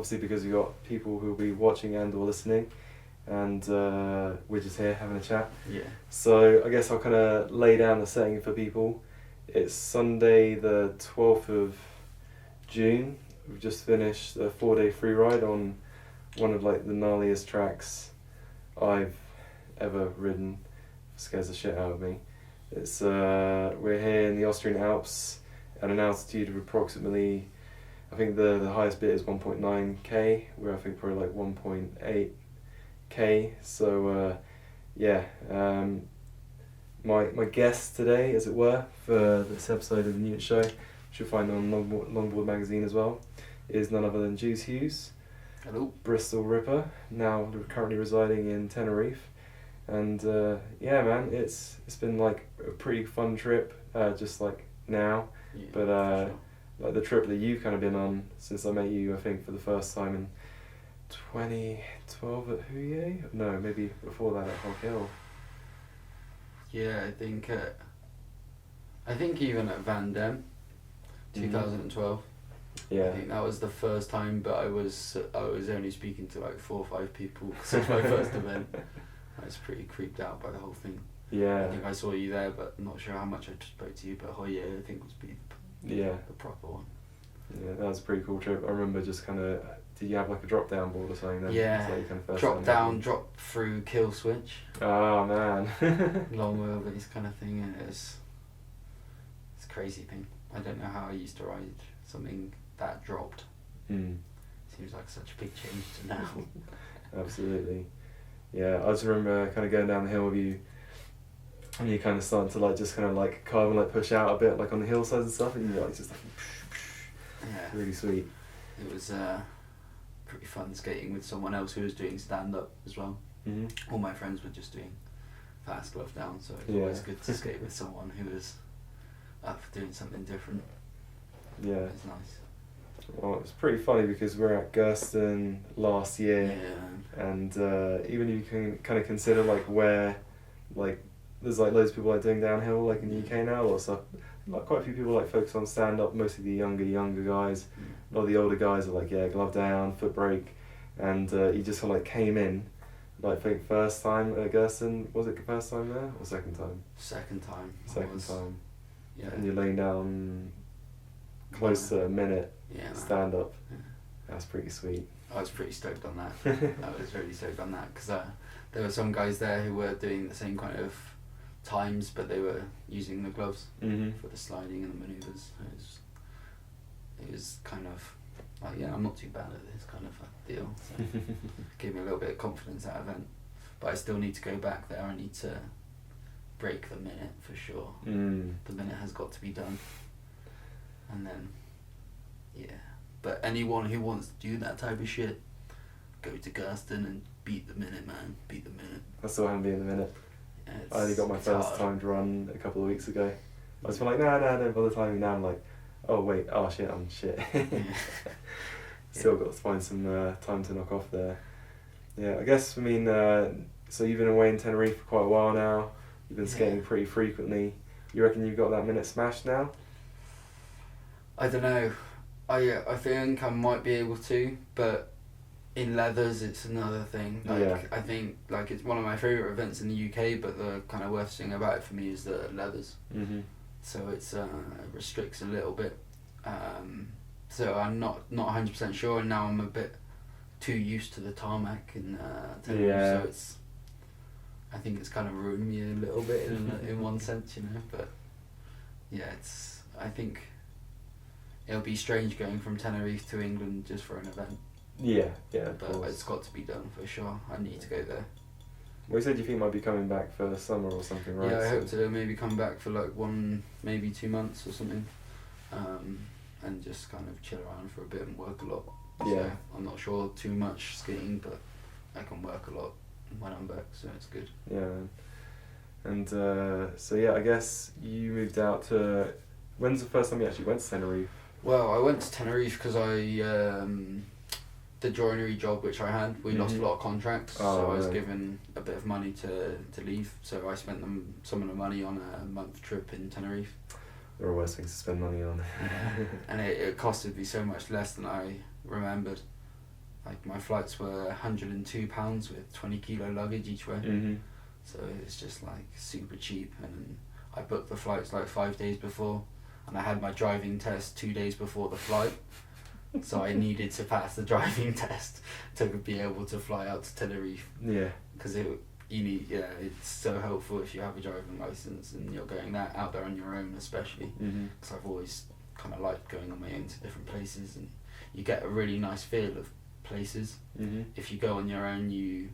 obviously because we got people who will be watching and or listening, and we're just here having a chat. Yeah. So I guess I'll kind of lay down the setting for people. It's Sunday the 12th of June. We've just finished a 4-day free ride on one of like the gnarliest tracks I've ever ridden. Scares the shit out of me. It's we're here in the Austrian Alps at an altitude of approximately, I think the highest bit is 1.9k. We're I think probably like 1.8k. So my guest today, as it were, for this episode of the Newton Show, which you'll find on Longboard magazine as well, is none other than Jooz Hughes. Hello. Bristol Ripper, now currently residing in Tenerife. And man, it's been like a pretty fun trip, just like now. Yeah, But sure. like the trip that you've kind of been on since I met you, I think for the first time in 2012 at Hughes? No, maybe before that at Hog Hill. Yeah, I think even at Van Dam, 2012. Yeah. I think that was the first time, but I was only speaking to like 4 or 5 people because it was my first event. I was pretty creeped out by the whole thing. Yeah. I think I saw you there, but I'm not sure how much I spoke to you. But Hoyer, I think was the proper one. Yeah, that was a pretty cool trip. I remember just kind of, did you have like a drop down board or something then? Yeah, It's like your kind of first drop time down, having- drop through, kill switch, Oh man. long wheelbase kind of thing, and it's a crazy thing. I don't know how I used to ride something that dropped. Seems like such a big change to now. Absolutely. Yeah, I just remember kind of going down the hill with you, and you kind of starting to like just kind of like carve and like push out a bit like on the hillsides and stuff, and you're like just like Yeah. really sweet. It was pretty fun skating with someone else who was doing stand up as well. All my friends were just doing fast glove down, so it was always good to skate with someone who was up for doing something different. Yeah. It was nice. Well, it was pretty funny because we were at Gersten last year, Yeah. and even you can kind of consider like where, like there's like loads of people like doing downhill like in the UK now or stuff. Like quite a few people like focus on stand up, mostly the younger guys. A lot of the older guys are like glove down, foot brake, and you just kind of like came in, like I think first time at Gersten, was it the first time there or second time? Second time. Second time. Yeah. And you're laying down close to a minute. Yeah. Stand up. Yeah. That's pretty sweet. I was pretty stoked on that. I was really stoked on that because there were some guys there who were doing the same kind of times, but they were using the gloves for the sliding and the manoeuvres. It was kind of like, yeah, I'm not too bad at this kind of a deal. So gave me a little bit of confidence that event. But I still need to go back there. I need to break the minute for sure. The minute has got to be done. And then, yeah. But anyone who wants to do that type of shit, go to Gersten and beat the minute, man. Beat the minute. I still haven't been in a minute. Yeah, I only got my first hard. timed run a couple of weeks ago. I was like, no. By the time now I'm like, oh wait, oh shit, I'm shit. Still got to find some time to knock off there. Yeah, I guess, I mean, so you've been away in Tenerife for quite a while now. You've been skating pretty frequently. You reckon you've got that minute smashed now? I don't know. I think I might be able to, but in leathers it's another thing. I think like it's one of my favourite events in the UK, but the kind of worst thing about it for me is the leathers. So it's it restricts a little bit. So I'm not 100% sure, and now I'm a bit too used to the tarmac in Tenerife, so I think it's kind of ruined me a little bit in one sense, you know. But yeah, I think it'll be strange going from Tenerife to England just for an event. Yeah, But it's got to be done for sure. I need to go there. Well, you said you think you might be coming back for summer or something, right? Yeah, I hope to maybe come back for like 1, maybe 2 months or something, and just kind of chill around for a bit and work a lot. Yeah. So I'm not sure too much skating, but I can work a lot when I'm back, so it's good. Yeah, man. And so yeah, I guess you moved out to. When's the first time you actually went to Tenerife? Well, I went to Tenerife because the joinery job which I had, we lost a lot of contracts, so I was given a bit of money to leave. So I spent some of the money on a month trip in Tenerife. There are worse things to spend money on. And it costed me so much less than I remembered. like my flights were £102 with 20 kilo luggage each way. Mhm. So it's just like super cheap, and I booked the flights like 5 days before, and I had my driving test 2 days before the flight. So I needed to pass the driving test to be able to fly out to Tenerife. Yeah. Because it's so helpful if you have a driving license and you're going out there on your own, especially. Mhm. Because I've always kind of liked going on my own to different places, and you get a really nice feel of places. Mhm. If you go on your own, you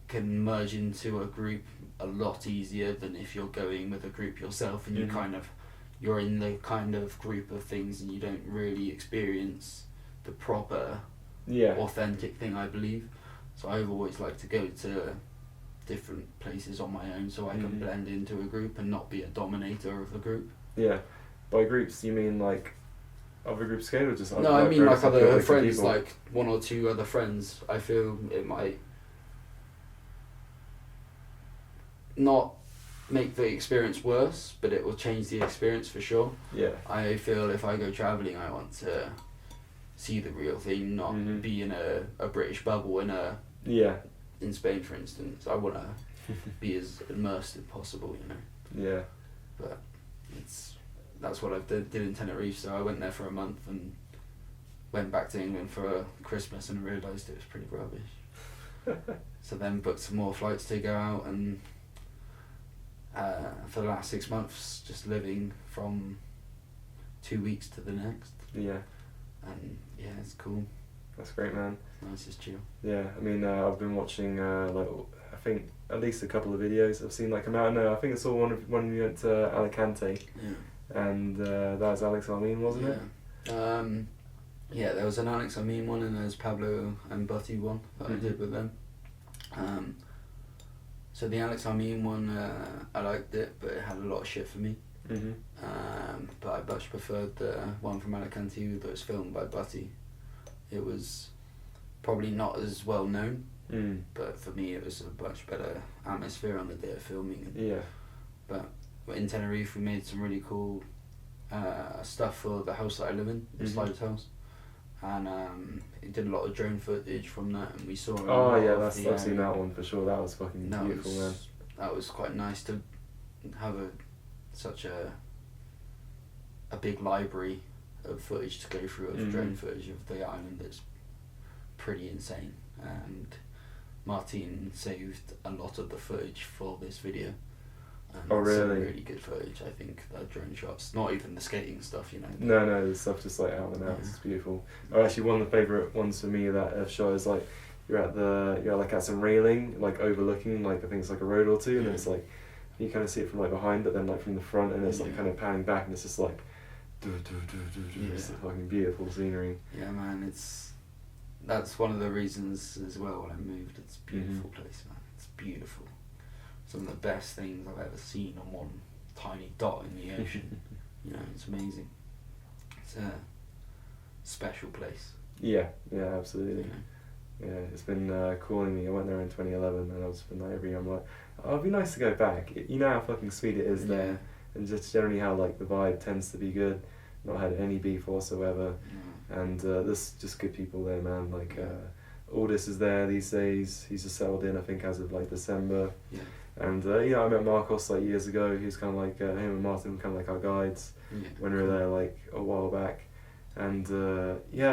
can merge into a group a lot easier than if you're going with a group yourself, and you're in the kind of group of things, and you don't really experience the proper Yeah. authentic thing, I believe. So I've always liked to go to different places on my own, so I can blend into a group and not be a dominator of the group. Yeah. By groups, you mean like other groups scale, or just No, I mean like other friends, people? like one or two other friends. I feel it might not make the experience worse, but it will change the experience for sure. Yeah. I feel if I go travelling, I want to see the real thing, not be in a British bubble in Spain, for instance. I want to be as immersed as possible, you know. Yeah. But that's what I did in Tenerife. So I went there for a month and went back to England for Christmas and realised it was pretty rubbish. So then booked some more flights to go out, and for the last 6 months just living from 2 weeks to the next. Yeah. And yeah, it's cool. That's great, man. It's nice, it's chill. Yeah, I mean, I've been watching like I think at least a couple of videos I've seen like come out. No, I think I saw one when we went to Alicante. Yeah. And that was Alex Armin, wasn't it? Yeah, there was an Alex Amin one, and there's Pablo and Butty one that I did with them. So the Alex Armin one, I liked it, but it had a lot of shit for me. But I much preferred the one from Alicante that was filmed by Butty. It was probably not as well known, but for me it was a much better atmosphere on the day of filming. Yeah. But in Tenerife we made some really cool stuff for the house that I live in, the Sliders house. And it did a lot of drone footage from that, and we saw. Oh yeah, I've seen that one for sure. That was fucking beautiful, man. That was quite nice to have such a big library of footage to go through of drone footage of the island. It's pretty insane, and Martin saved a lot of the footage for this video. And oh really? Some really good footage. I think the drone shots, not even the skating stuff, you know. No, the stuff just like out and out. It's beautiful. Oh, actually, one of the favourite ones for me that I've shot is like you're like at some railing, like overlooking, like I think it's like a road or two, and it's like you kind of see it from like behind, but then like from the front, and it's like kind of panning back, and it's just like, it's fucking beautiful scenery. Yeah, man, that's one of the reasons as well when I moved. It's a beautiful place, man. It's beautiful. Some of the best things I've ever seen on one tiny dot in the ocean. You know, it's amazing. It's a special place. Yeah, absolutely. You know? Yeah, it's been calling me. I went there in 2011, and I've just been like every year I'm like, oh, it'd be nice to go back. You know how fucking sweet it is there, and just generally how like the vibe tends to be good. Not had any beef whatsoever, and there's just good people there, man. Like Aldous is there these days. He's just settled in, I think, as of like December. Yeah. And I met Marcos like years ago. He was kind of like him and Martin were kind of like our guides when we were there like a while back. And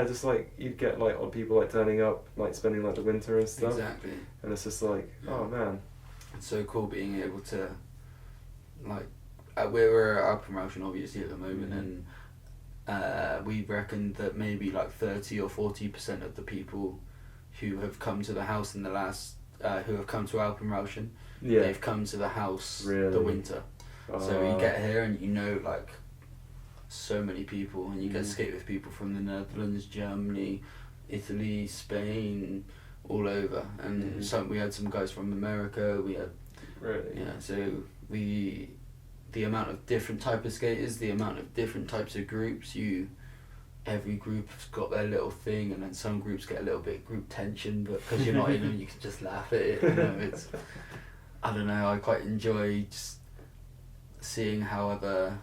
just like you'd get like odd people like turning up, like spending like the winter and stuff. Exactly. And it's just like, oh man. It's so cool being able to, like, we're at our promotion obviously at the moment, and we reckoned that maybe like 30 or 40% of the people who have come to the house in the last, who have come to our promotion, they've come to the house the winter. So you get here and you know like so many people, and you get to skate with people from the Netherlands, Germany, Italy, Spain, all over. And we had some guys from America. We had so the amount of different type of skaters, the amount of different types of groups. Every group's got their little thing, and then some groups get a little bit group tension, but because you're not in them, you can just laugh at it. You know, it's, I don't know. I quite enjoy just seeing how other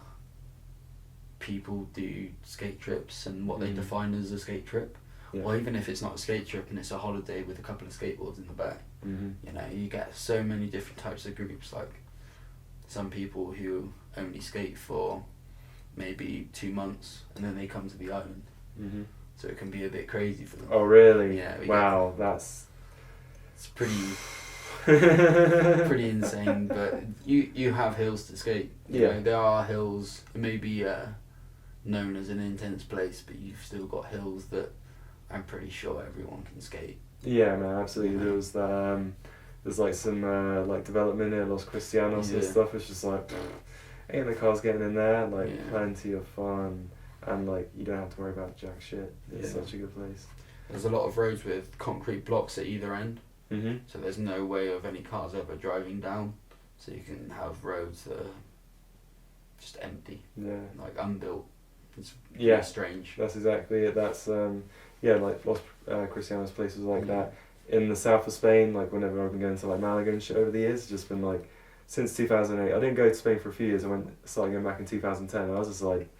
people do skate trips and what they define as a skate trip. Yeah. Or even if it's not a skate trip and it's a holiday with a couple of skateboards in the back. Mhm. You know, you get so many different types of groups. Like some people who only skate for maybe 2 months and then they come to the island. Mhm. So it can be a bit crazy for them. Oh really? Yeah. Wow, that's. It's pretty insane. But you have hills to skate. You know, there are hills. It may be known as an intense place, but you've still got hills that I'm pretty sure everyone can skate. Yeah, man, absolutely. There was that. There's like some like development in Los Cristianos and stuff. It's just like, ain't the cars getting in there? Like plenty of fun, and like you don't have to worry about jack shit. It's such a good place. There's a lot of roads with concrete blocks at either end. Mhm. So there's no way of any cars ever driving down. So you can have roads that are just empty. Yeah. Like unbuilt. It's strange. That's exactly it. That's like Los Cristianos places like that. In the south of Spain, like whenever I've been going to like Malaga and shit over the years, it's just been like since 2008. I didn't go to Spain for a few years. I started going back in 2010. And I was just like,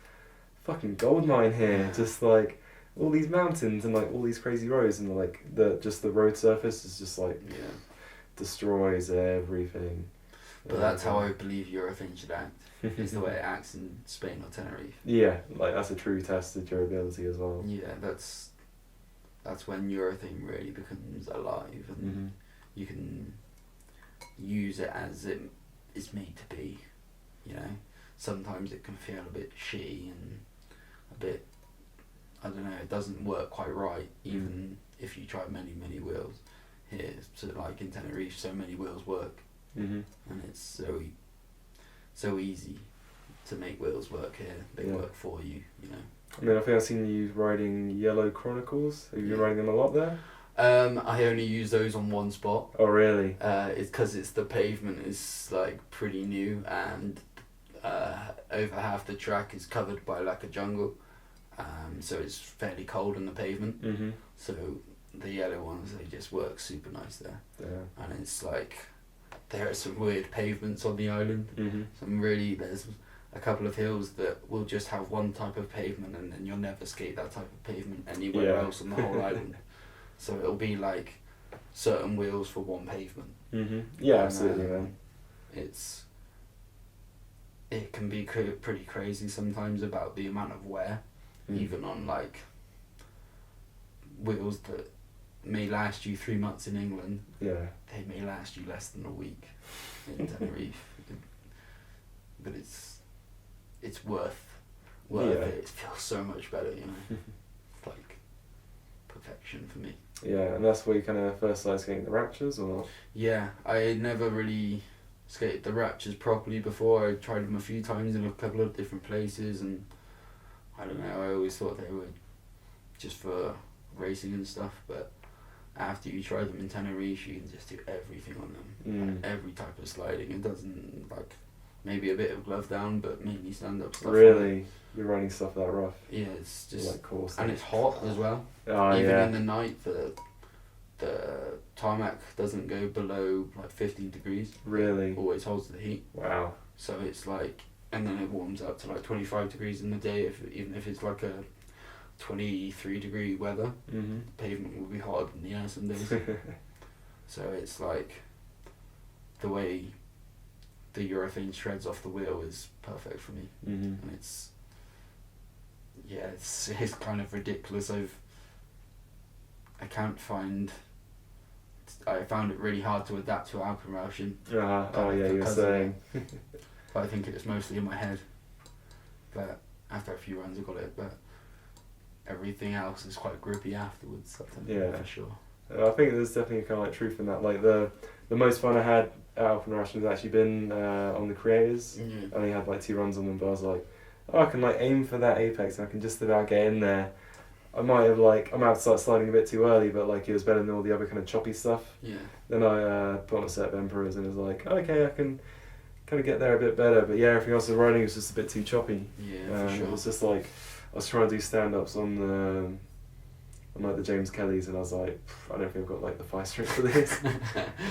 fucking gold mine here. Yeah. Just like all these mountains and like all these crazy roads and like the road surface is just like destroys everything. But that's how I believe urethane should act. Is the way it acts in Spain or Tenerife. Yeah, like that's a true test of durability as well. Yeah, that's when urethane really becomes alive and you can use it as it is made to be. You know, sometimes it can feel a bit shitty and a bit, I don't know, it doesn't work quite right even if you try many wheels. Here, so like in Tenerife, so many wheels work, and it's so easy to make wheels work here. They work for you, you know. I mean, I think I've seen you riding Yellow Chronicles. Have you been riding them a lot there? I only use those on one spot. Oh really? It's because the pavement is like pretty new and over half the track is covered by like a jungle, so it's fairly cold on the pavement. So the yellow ones, they just work super nice there. Yeah. And it's like there are some weird pavements on the island. There's a couple of hills that will just have one type of pavement and then you'll never skate that type of pavement anywhere else on the whole island. So it'll be like certain wheels for one pavement. Yeah, absolutely, man. It can be pretty crazy sometimes about the amount of wear, even on like wheels that may last you 3 months in England. Yeah. They may last you less than a week in Tenerife. But it's worth it. It feels so much better, you know. It's like perfection for me. Yeah, and that's where you kind of first started skating the Raptures, or not? Yeah, I never really skated the Raptures properly before. I tried them a few times in a couple of different places, and I don't know, I always thought they were just for racing and stuff, but after you try them in Tenerife, you can just do everything on them. Like every type of sliding. It doesn't, like, maybe a bit of glove down, but mainly stand-up stuff. Really? You're riding stuff that rough? Yeah, it's just... Like course. And it's hot as well. Oh, Even in the night, the tarmac doesn't go below like 15 degrees. Really? Always holds the heat. Wow. So it's like, and then it warms up to like 25 degrees in the day, even if it's like a 23 degree weather. The pavement will be hard in the air some days. So it's like, the way the urethane shreds off the wheel is perfect for me. And it's kind of ridiculous. I found it really hard to adapt to Alpenrauschen. Oh yeah, you were saying. But I think it's mostly in my head. But after a few runs I got it, but everything else is quite grippy afterwards. For sure. I think there's definitely kind of like truth in that. Like the most fun I had at Alpenrauschen has actually been on the Creators. I only had like 2 runs on them, but I was like, oh, I can like aim for that apex and I can just about get in there. I might have started sliding a bit too early, but like it was better than all the other kind of choppy stuff. Yeah. Then I put on a set of Emperors and it was like, okay, I can kind of get there a bit better. But yeah, everything else was riding was just a bit too choppy. Yeah, for sure. It was just like, I was trying to do stand-ups on like the James Kellys and I was like, I don't think I've got like the 5 strength for this. And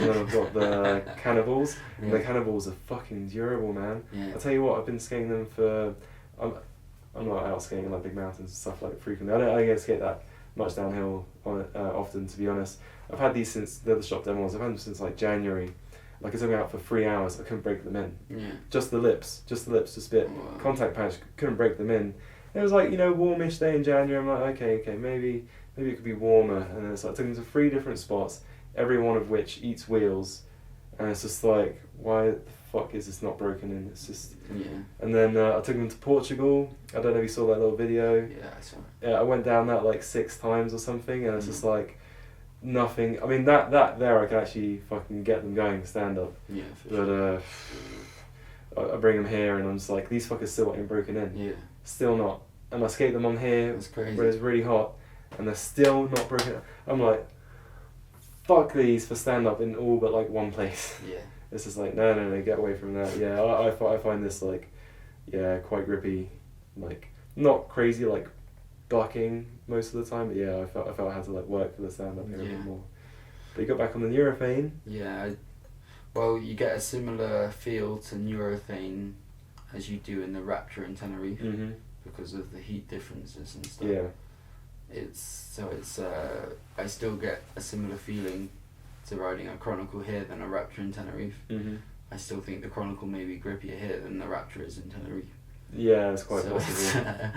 then I've got the Cannibals. And the Cannibals are fucking durable, man. Yeah. I'll tell you what, I've been skating them for... I'm not out skating like big mountains and stuff like frequently. I don't get to skate that much downhill on it often, to be honest. I've had these since the shop demos. I've had them since like January. Like I took them out for 3 hours. I couldn't break them in. Yeah. Just the lips, just a bit. Wow. Contact patch, couldn't break them in. It was like, you know, warmish day in January. I'm like, okay, maybe it could be warmer. And then it's like I took them to 3 different spots, every one of which eats wheels, and it's just like, why the fuck is this not broken in? It's just. Yeah. And then I took them to Portugal. I don't know if you saw that little video. Yeah, I saw it. Yeah, I went down that like 6 times or something, and it's just like nothing. I mean, that there I can actually fucking get them going stand up. Yeah, for sure. But I bring them here, and I'm just like, these fuckers still ain't broken in. Yeah. Still not. And I skate them on here, That's crazy. where it's really hot, and they're still not broken in. I'm like, fuck these for stand up in all but like one place. Yeah. It's just like, no, get away from that. Yeah, I find this like, yeah, quite grippy, like not crazy like bucking most of the time, but yeah, I felt I had to like work for the stand up here a bit more. But you got back on the urethane. Yeah, well, you get a similar feel to urethane as you do in the Rapture in Tenerife because of the heat differences and stuff. Yeah. It's I still get a similar feeling to riding a Chronicle here than a Rapture in Tenerife. I still think the Chronicle may be grippier here than the Rapture is in Tenerife. Yeah, it's quite possible.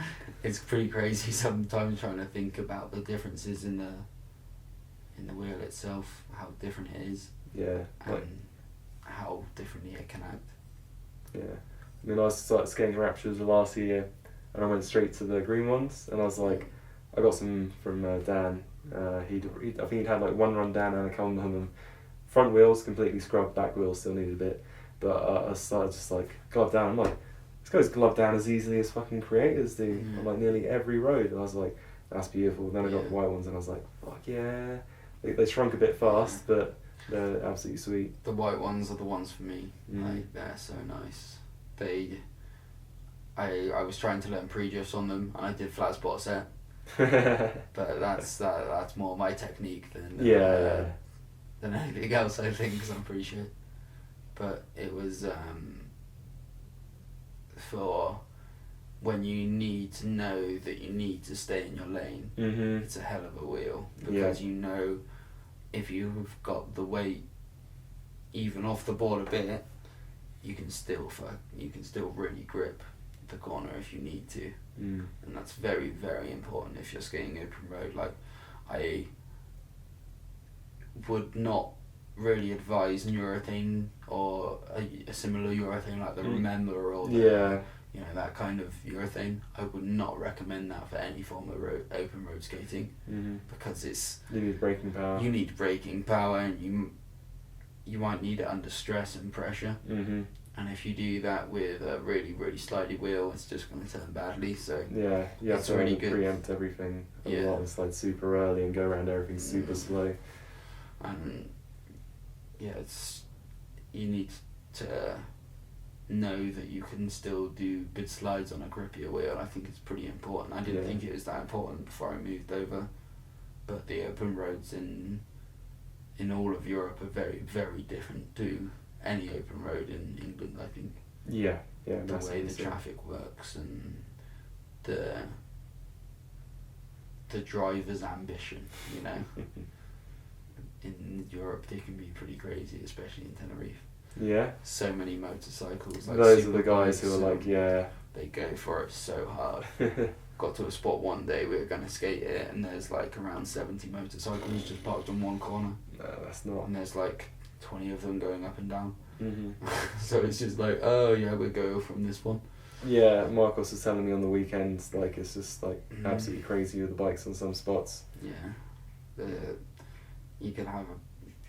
It's pretty crazy sometimes trying to think about the differences in the wheel itself, how different it is. Yeah. And how differently it can act. Yeah. And then I started skating Raptures last year, and I went straight to the green ones, and I was like, I got some from Dan. I think he'd had like 1 run down and a couple of them. Front wheels completely scrubbed, back wheels still needed a bit. But I started just like glove down. I'm like, this goes glove down as easily as fucking creators do on like nearly every road. And I was like, that's beautiful. Then I got the white ones, and I was like, fuck yeah. They shrunk a bit fast, but they're absolutely sweet. The white ones are the ones for me. Like, they're so nice. I was trying to learn pre-drifts on them, and I did flat spot set. But that's more my technique than than anything else, I think, because I'm pretty sure. But it was for when you need to know that you need to stay in your lane. It's a hell of a wheel, because you know if you've got the weight even off the board a bit, you can still really grip the corner if you need to. And that's very, very important if you're skating open road. Like, I would not really advise urethane or a similar urethane like the Remember or the you know, that kind of urethane. I would not recommend that for any form of open road skating, because you need braking power. You need braking power, and you might need it under stress and pressure. And if you do that with a really, really slidey wheel, it's just going to turn badly. So yeah, you have to really preempt everything a lot and slide super early and go around everything super slow. And you need to know that you can still do good slides on a grippier wheel. I think it's pretty important. I didn't think it was that important before I moved over, but the open roads in all of Europe are very, very different to any open road in England, I think. Yeah, the way the traffic works and the driver's ambition, you know. In Europe they can be pretty crazy, especially in Tenerife. Yeah. So many motorcycles. Like, those are the guys who are like, they go for it so hard. Got to a spot one day, we were going to skate it, and there's like around 70 motorcycles just parked on one corner. No, that's not. And there's like 20 of them going up and down. So it's just like, oh yeah, we'll go from this one. Yeah, Marcos was telling me on the weekends, like, it's just like absolutely crazy with the bikes on some spots. Yeah. You can have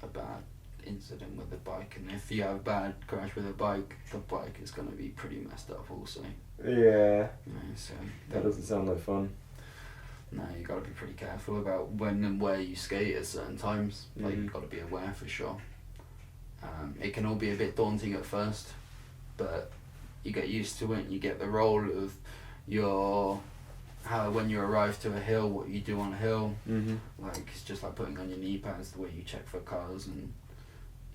a bad incident with the bike, and if you have a bad crash with a bike, the bike is going to be pretty messed up also. Yeah. You know, so that doesn't sound like fun. No, you got to be pretty careful about when and where you skate at certain times. Like, you got to be aware for sure. It can all be a bit daunting at first, but you get used to it, and you get the role of how when you arrive to a hill, what you do on a hill. Like, it's just like putting on your knee pads, the way you check for cars, and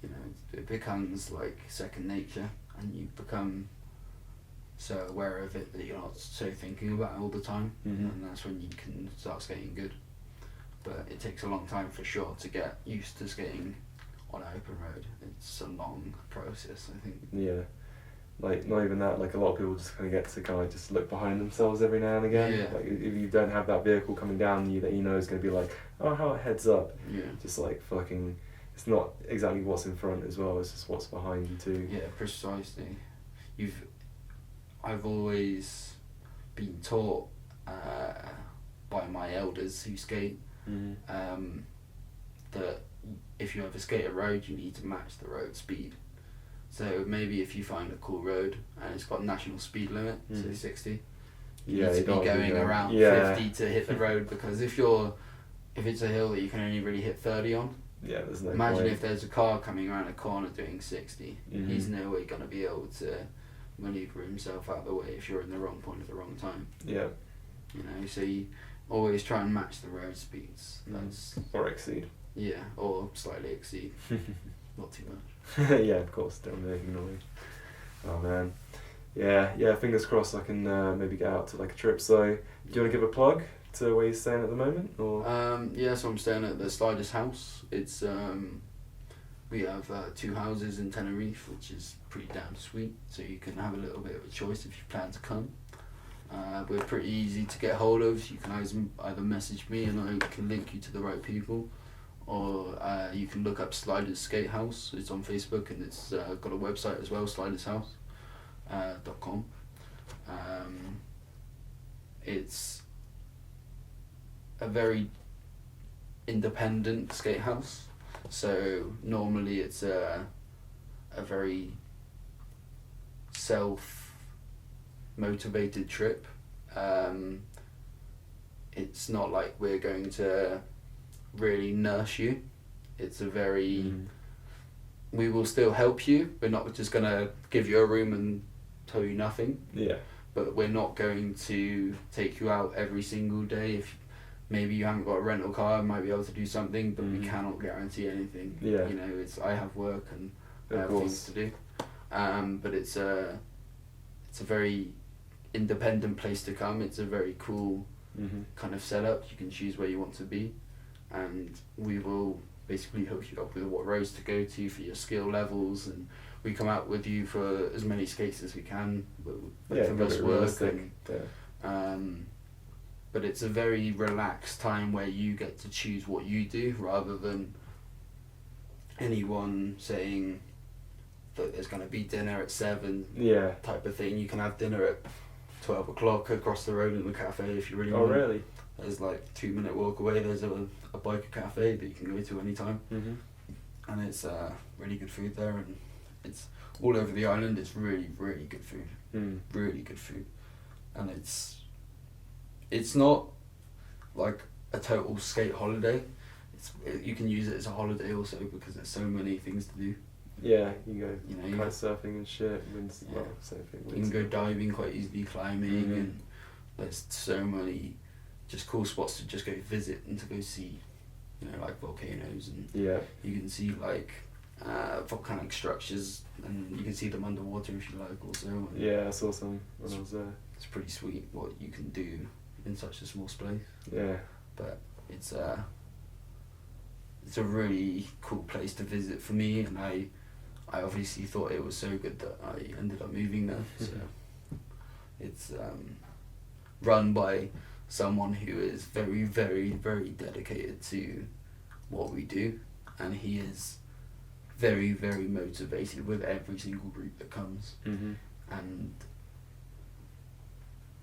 you know, it becomes like second nature, and you become so aware of it that you're not so thinking about it all the time, and that's when you can start skating good. but it takes a long time for sure to get used to skating on an open road. It's a long process, I think. Yeah. Like, not even that, like, a lot of people just kind of get to kind of just look behind themselves every now and again. Yeah. Like, if you don't have that vehicle coming down you that you know is going to be like, oh, how it heads up. Yeah. Just like fucking, it's not exactly what's in front as well, it's just what's behind you too. Yeah, precisely. I've always been taught by my elders who skate that if you ever skate a road, you need to match the road speed. So maybe if you find a cool road and it's got national speed limit, so 60, you need to be going around 50 to hit the road, because if it's a hill that you can only really hit 30 on, there's no imagine point. if there's a car coming around a corner doing 60, he's no way going to be able to maneuver himself out of the way if you're in the wrong point at the wrong time. Yeah. You know, so you always try and match the road speeds. That's or exceed. Yeah, or slightly exceed. Not too much. Yeah, of course, don't make it annoying. Oh man. Yeah, fingers crossed I can maybe get out to like a trip. So, do you want to give a plug to where you're staying at the moment? Or so I'm staying at the Sliders House. It's we have 2 houses in Tenerife, which is pretty damn sweet. So you can have a little bit of a choice if you plan to come. We're pretty easy to get hold of. You can either message me and I can link you to the right people, or you can look up Sliders Skate House. It's on Facebook and it's got a website as well, slidershouse.com. It's a very independent skate house, so normally it's a very self-motivated trip. It's not like we're going to really nurse you. It's a very we will still help you. We're not just gonna give you a room and tell you nothing. Yeah. But we're not going to take you out every single day. If maybe you haven't got a rental car, I might be able to do something, but we cannot guarantee anything. Yeah. You know, I have work and I have course. things to do. But it's a very independent place to come. It's a very cool kind of setup. You can choose where you want to be, and we will basically hook you up with what roads to go to for your skill levels, and we come out with you for as many skates as we can for most work. But it's a very relaxed time where you get to choose what you do, rather than anyone saying that there's going to be dinner at 7 type of thing. You can have dinner at 12 o'clock across the road in the cafe if you really want. Oh really? There's like 2-minute walk away, there's a biker cafe that you can go to anytime. And it's really good food there, and it's all over the island. It's really, really good food. Really good food. And it's not like a total skate holiday. You can use it as a holiday also, because there's so many things to do. Yeah, you go kite surfing and shit. Same thing. You can go diving quite easily, climbing, and there's so many just cool spots to just go visit and to go see, you know, like volcanoes, and you can see like volcanic structures, and you can see them underwater if you like also. Yeah, I saw some when I was there. It's pretty sweet what you can do in such a small space. Yeah. But it's a really cool place to visit for me, and I obviously thought it was so good that I ended up moving there. So it's run by someone who is very, very, very dedicated to what we do, and he is very, very motivated with every single group that comes, and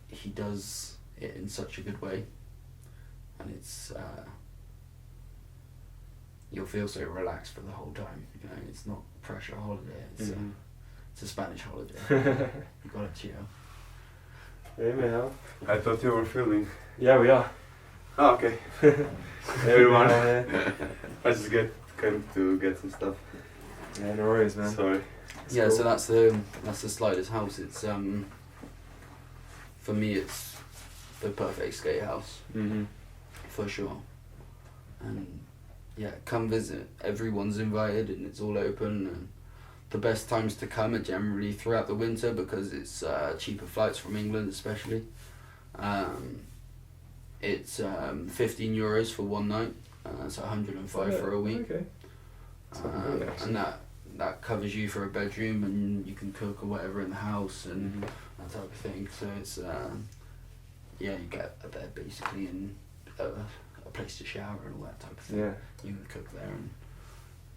he does it in such a good way, and it's you'll feel so relaxed for the whole time. You know, it's not pressure holiday. It's a Spanish holiday. You gotta chill. Hey man. I thought you were filming. Yeah, we are. Oh, okay. Everyone. I just came to get some stuff. Yeah, no worries, man. Sorry. Yeah, so that's the Sliders House. It's for me it's the perfect skate house. For sure. And yeah, come visit. Everyone's invited, and it's all open, and the best times to come are generally throughout the winter, because it's cheaper flights from England especially. It's €15 for one night. So 105 for a week. Okay. And that covers you for a bedroom, and you can cook or whatever in the house and that type of thing. So it's you get a bed basically and a place to shower and all that type of thing. Yeah. You can cook there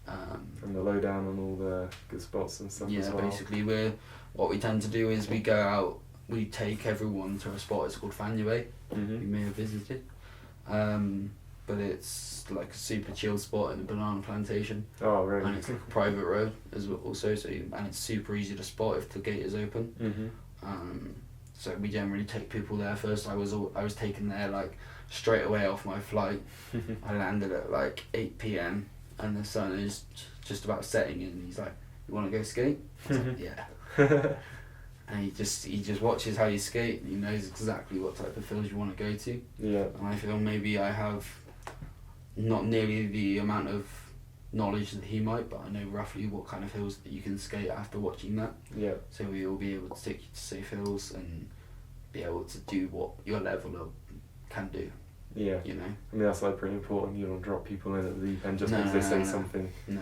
and the lowdown on all the good spots and stuff as well. Yeah, basically what we tend to do is we go out, we take everyone to a spot, it's called Fanue, you may have visited. But it's like a super chill spot in a banana plantation. Oh, really? And it's like a private road as well also, and it's super easy to spot if the gate is open. So we generally take people there first. I was taken there like straight away off my flight. I landed at like 8 p.m. and the sun is just about setting in. He's like, "You want to go skate?" I was like, "Yeah." And he just watches how you skate, and he knows exactly what type of fields you want to go to. Yeah. And I feel maybe I have not nearly the amount of knowledge that he might, but I know roughly what kind of hills that you can skate after watching that. Yeah. So we will be able to take you to safe hills and be able to do what your level can do. Yeah. You know? I mean, that's like pretty important. You don't drop people in at the deep end just because they say something. No.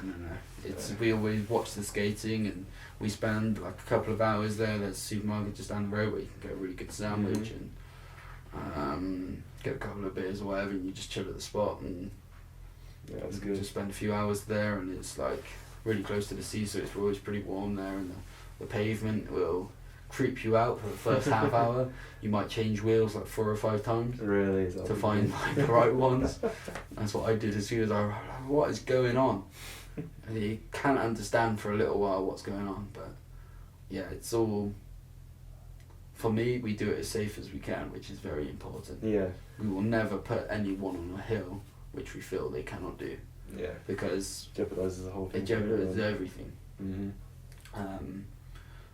We always watch the skating, and we spend like a couple of hours there. There's a supermarket just down the road where you can get a really good sandwich and get a couple of beers or whatever, and you just chill at the spot and that's good. Just spend a few hours there, and it's like really close to the sea, so it's always pretty warm there, and the pavement will creep you out for the first half hour. You might change wheels like 4 or 5 times. Really? To find like the right ones. That's what I did as soon as I was like, what is going on? And you can't understand for a little while what's going on, but yeah, it's all, for me, we do it as safe as we can, which is very important. Yeah. We will never put anyone on a hill which we feel they cannot do. Yeah. Because jeopardizes the whole thing. It jeopardizes everything.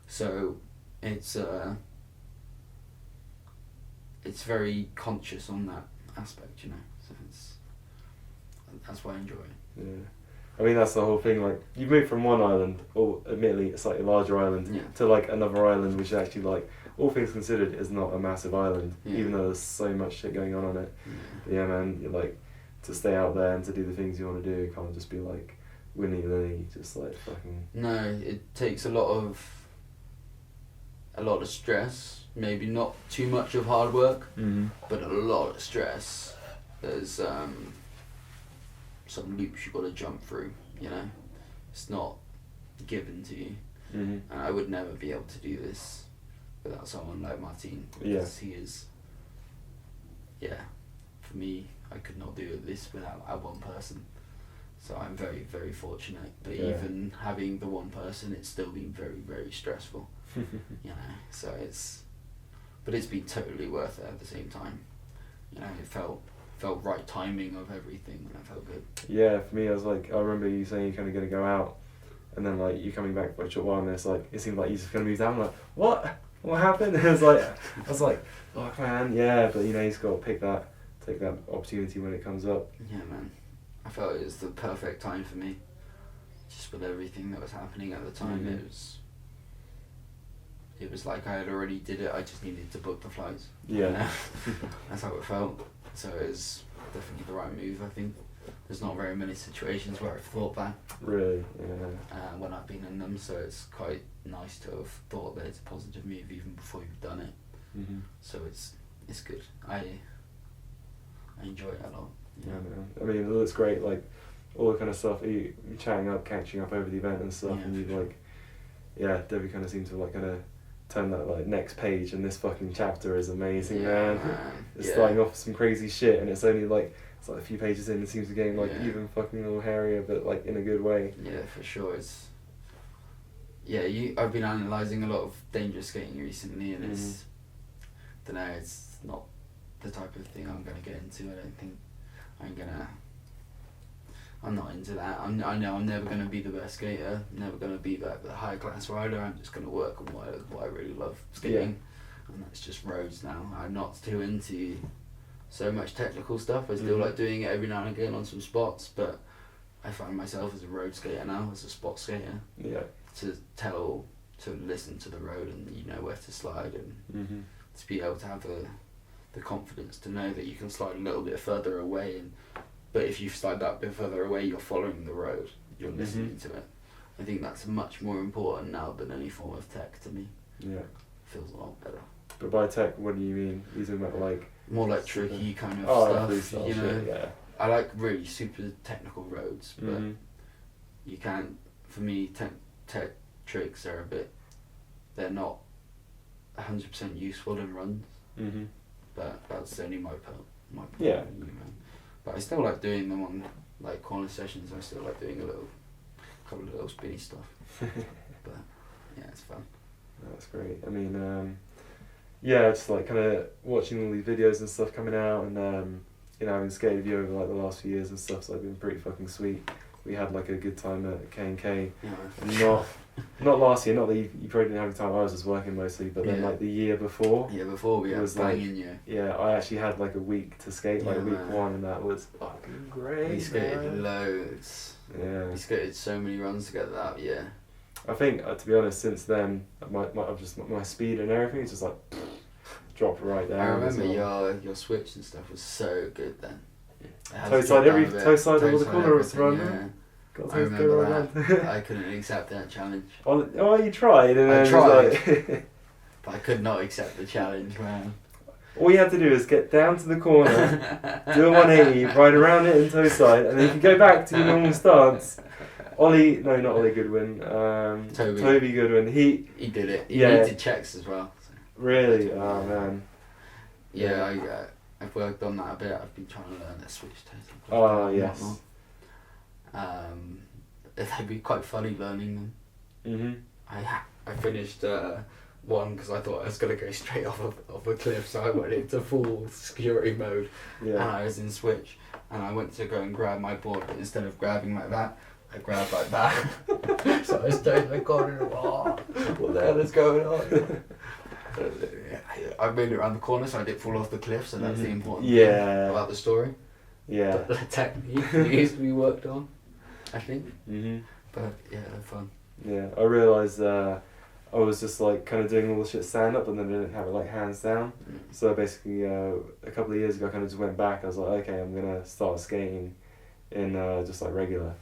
So it's very conscious on that aspect, you know. So that's why I enjoy it. Yeah. I mean, that's the whole thing. Like, you move from one island, or admittedly a slightly larger island, to like another island, which actually, like, all things considered, is not a massive island, even though there's so much shit going on it. But yeah, man, you're like, to stay out there and to do the things you want to do, you can't just be like willy-nilly, just like fucking. No, it takes a lot of stress. Maybe not too much of hard work, but a lot of stress. There's some loops you've got to jump through, you know. It's not given to you. And I would never be able to do this without someone like Martin, because he is, for me, I could not do this without one person. So I'm very, very fortunate. But even having the one person, it's still been very, very stressful. You know, so it's been totally worth it at the same time. You know, it felt right timing of everything, and it felt good. Yeah, for me, I was like, I remember you saying you're kind of going to go out, and then like you're coming back for a short while, and it's like, it seemed like you're just going to move down. I'm like, what happened? I was like, oh man, but you know, he's got to take that opportunity when it comes up. Yeah, man. I felt it was the perfect time for me. Just with everything that was happening at the time, it was like I had already did it. I just needed to book the flights. Yeah. You know? That's how it felt. So it was definitely the right move, I think. There's not very many situations where I've thought that. Really? Yeah. When I've been in them, so it's quite nice to have thought that it's a positive move even before you've done it. So it's good. I enjoy it a lot. Yeah, man. I mean, it looks great. Like all the kind of stuff, you chatting up, catching up over the event and stuff, and you like, Debbie kind of seemed to like kind of turn that like next page, and this fucking chapter is amazing, man. It's starting off some crazy shit, and it's only like a few pages in, it seems to getting like even fucking more hairier, but like in a good way. Yeah, for sure. It's I've been analysing a lot of dangerous skating recently, and it's not the type of thing I'm gonna get into. I don't think I'm not into that. I know I'm never gonna be the best skater, never gonna be the high class rider. I'm just gonna work on what I really love skating, and that's just roads now. I'm not too into so much technical stuff. I still like doing it every now and again on some spots, but I find myself as a road skater now, as a spot skater. Yeah. To listen to the road, and you know where to slide, and to be able to have the confidence to know that you can slide a little bit further away, but if you slide that bit further away, you're following the road, you're listening to it. I think that's much more important now than any form of tech to me. Yeah. Feels a lot better. But by tech, what do you mean? You talking about like more like tricky kind of stuff, you know. Shit, yeah. I like really super technical roads, but you can't. For me, tech tricks are they're not 100% useful in runs. But that's only my point. Yeah. You know. But I still like doing them on like corner sessions. I still like doing couple of little spinny stuff. But yeah, it's fun. That's great. I mean, yeah, it's like kind of watching all these videos and stuff coming out, and you know, having skated with you over like the last few years and stuff, so it's been pretty fucking sweet. We had like a good time at K&K. Yeah. Not last year, not that you probably didn't have a time, I was just working mostly, but then like the year before. Yeah, before we had banging, like, yeah, I actually had like a week to skate, like week 1, and that was fucking great. We skated loads. Yeah. We skated so many runs together that year. I think, to be honest, since then, my speed and everything is just like dropped right down. I remember your switch and stuff was so good then. Toe side over the corner was run. Yeah. Got I remember that. I couldn't accept that challenge. Oh, you tried, and then I tried, like but I could not accept the challenge, man. All you have to do is get down to the corner, do a 180, ride around it in toe side, and then you can go back to your normal stance. Not Ollie Goodwin. Toby Goodwin. He did it. He needed checks as well. So. Really? Oh man. Yeah, I've worked on that a bit. I've been trying to learn that switch toes. Oh yes. It'd be quite funny learning them. I finished one because I thought I was gonna go straight off a cliff, so I went into full security mode. Yeah. And I was in switch, and I went to go and grab my board, but instead of grabbing like that, I grabbed like that. So I stayed in the corner. What the hell is going on? I made it around the corner, so I didn't fall off the cliff. So that's the important thing about the story. Yeah. But the technique needs to be worked on, I think. But yeah, they're fun. Yeah, I realised I was just like kind of doing all the shit stand up, and then I didn't have it like hands down. So basically, a couple of years ago, I kind of just went back. I was like, okay, I'm gonna start skating in just like regular.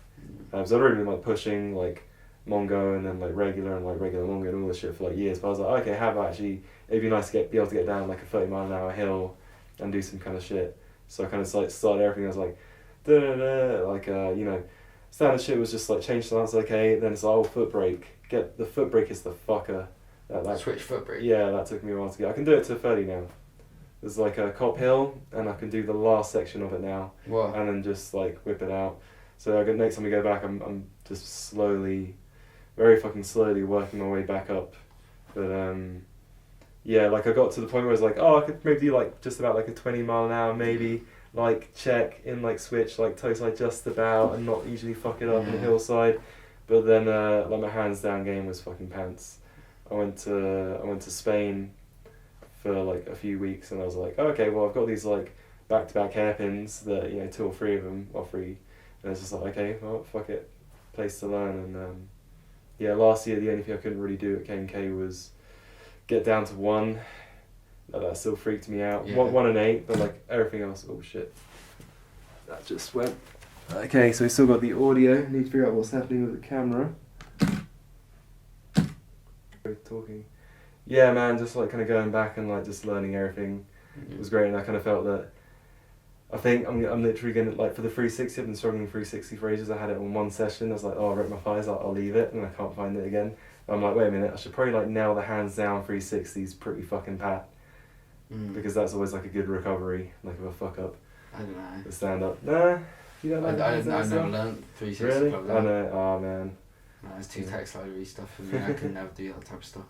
So I'd already been like pushing like Mongo and then like regular Mongo and all this shit for like years. But I was like, okay, how about actually it'd be nice to be able to get down like a 30-mile-an-hour hill and do some kind of shit. So I kind of like started everything. I was like, like you know, standard shit was just like change stance, okay. Then it's like, foot brake. Get the foot brake is the fucker. That switch foot brake. Yeah, that took me a while to get. I can do it to 30 now. There's like a cop hill, and I can do the last section of it now. Wow. And then just like whip it out. So next time we go back, I'm just slowly, very fucking slowly working my way back up. But yeah, like I got to the point where I was like, oh, I could maybe do like just about like a 20-mile-an-hour maybe, like check in like switch like toe side just about and not usually fuck it up on the hillside. But then like my hands down game was fucking pants. I went to Spain for like a few weeks, and I was like, okay, well I've got these like back-to-back hairpins that, you know, 2 or 3 of them are free. And it's just like, okay, well, fuck it, place to learn. And yeah, last year the only thing I couldn't really do at K&K was get down to 1. That still freaked me out. Yeah. 1 and 8, but like everything else, oh shit. That just went. Okay, so we still got the audio. Need to figure out what's happening with the camera. Talking. Yeah, man, just like kind of going back and like just learning everything. It was great, and I kind of felt that. I think I'm literally gonna like for the 360. I've been struggling 360 for ages. I had it on 1 session. I was like, oh, I ripped my thighs. I'll leave it, and I can't find it again. And I'm like, wait a minute. I should probably like nail the hands down 360s pretty fucking pat, because that's always like a good recovery. Like if I fuck up, I don't know. The stand up. Nah, you don't know. I've never learned 360. Really? Club I know. Oh man. No, it's too tech slidery stuff for me. I can never do that type of stuff.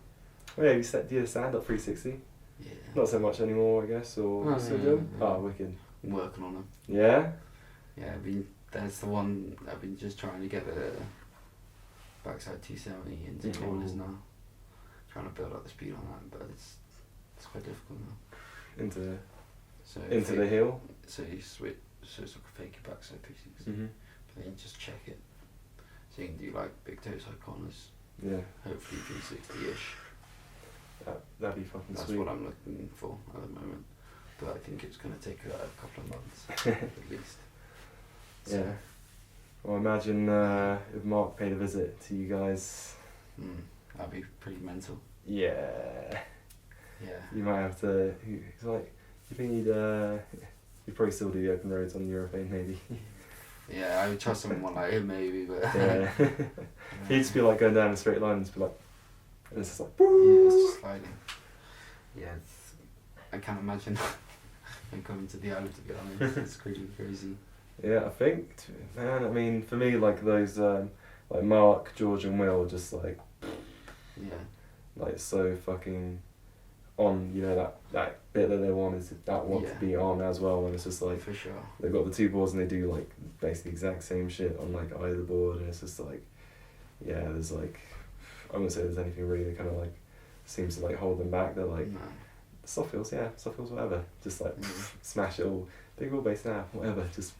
Oh yeah, you do a stand up 360. Yeah. Not so much anymore, I guess. Or still do? Oh, wicked. I'm working on them. Yeah? Yeah, that's the one I've been just trying to get the backside 270 into corners now. Trying to build up the speed on that, but it's quite difficult now. Into the heel? So you switch, so it's like a fake backside 360. But then you just check it. So you can do like big toe side corners. Yeah. Hopefully 360-ish. That'd be fucking That's sweet. what I'm looking for at the moment. but I think it's going to take a couple of months at least. So, Yeah. Well, imagine if Mark paid a visit to you guys. that'd be pretty mental. Yeah. Yeah. You might have to. He's like, you think you'd probably still do the open roads on the European, maybe. Yeah, I would trust someone like him maybe, but Yeah. He'd just be like going down a straight line and just be like, and it's just like, yeah, it's just sliding. Yeah, I can't imagine him coming to the island, to be honest. It's pretty crazy. Yeah, I think, man, I mean, for me, like those, like Mark, George and Will, just like, Yeah. like so fucking on, you know, that bit that they want is that want to be on as well, and it's just like, For sure. they've got the two boards and they do like basically the exact same shit on like either board, and it's just like, yeah, there's like, I wouldn't say there's anything really that kind of like seems to like hold them back. They're like, No. soft wheels, whatever, just like smash it all, big wheelbase now, whatever, just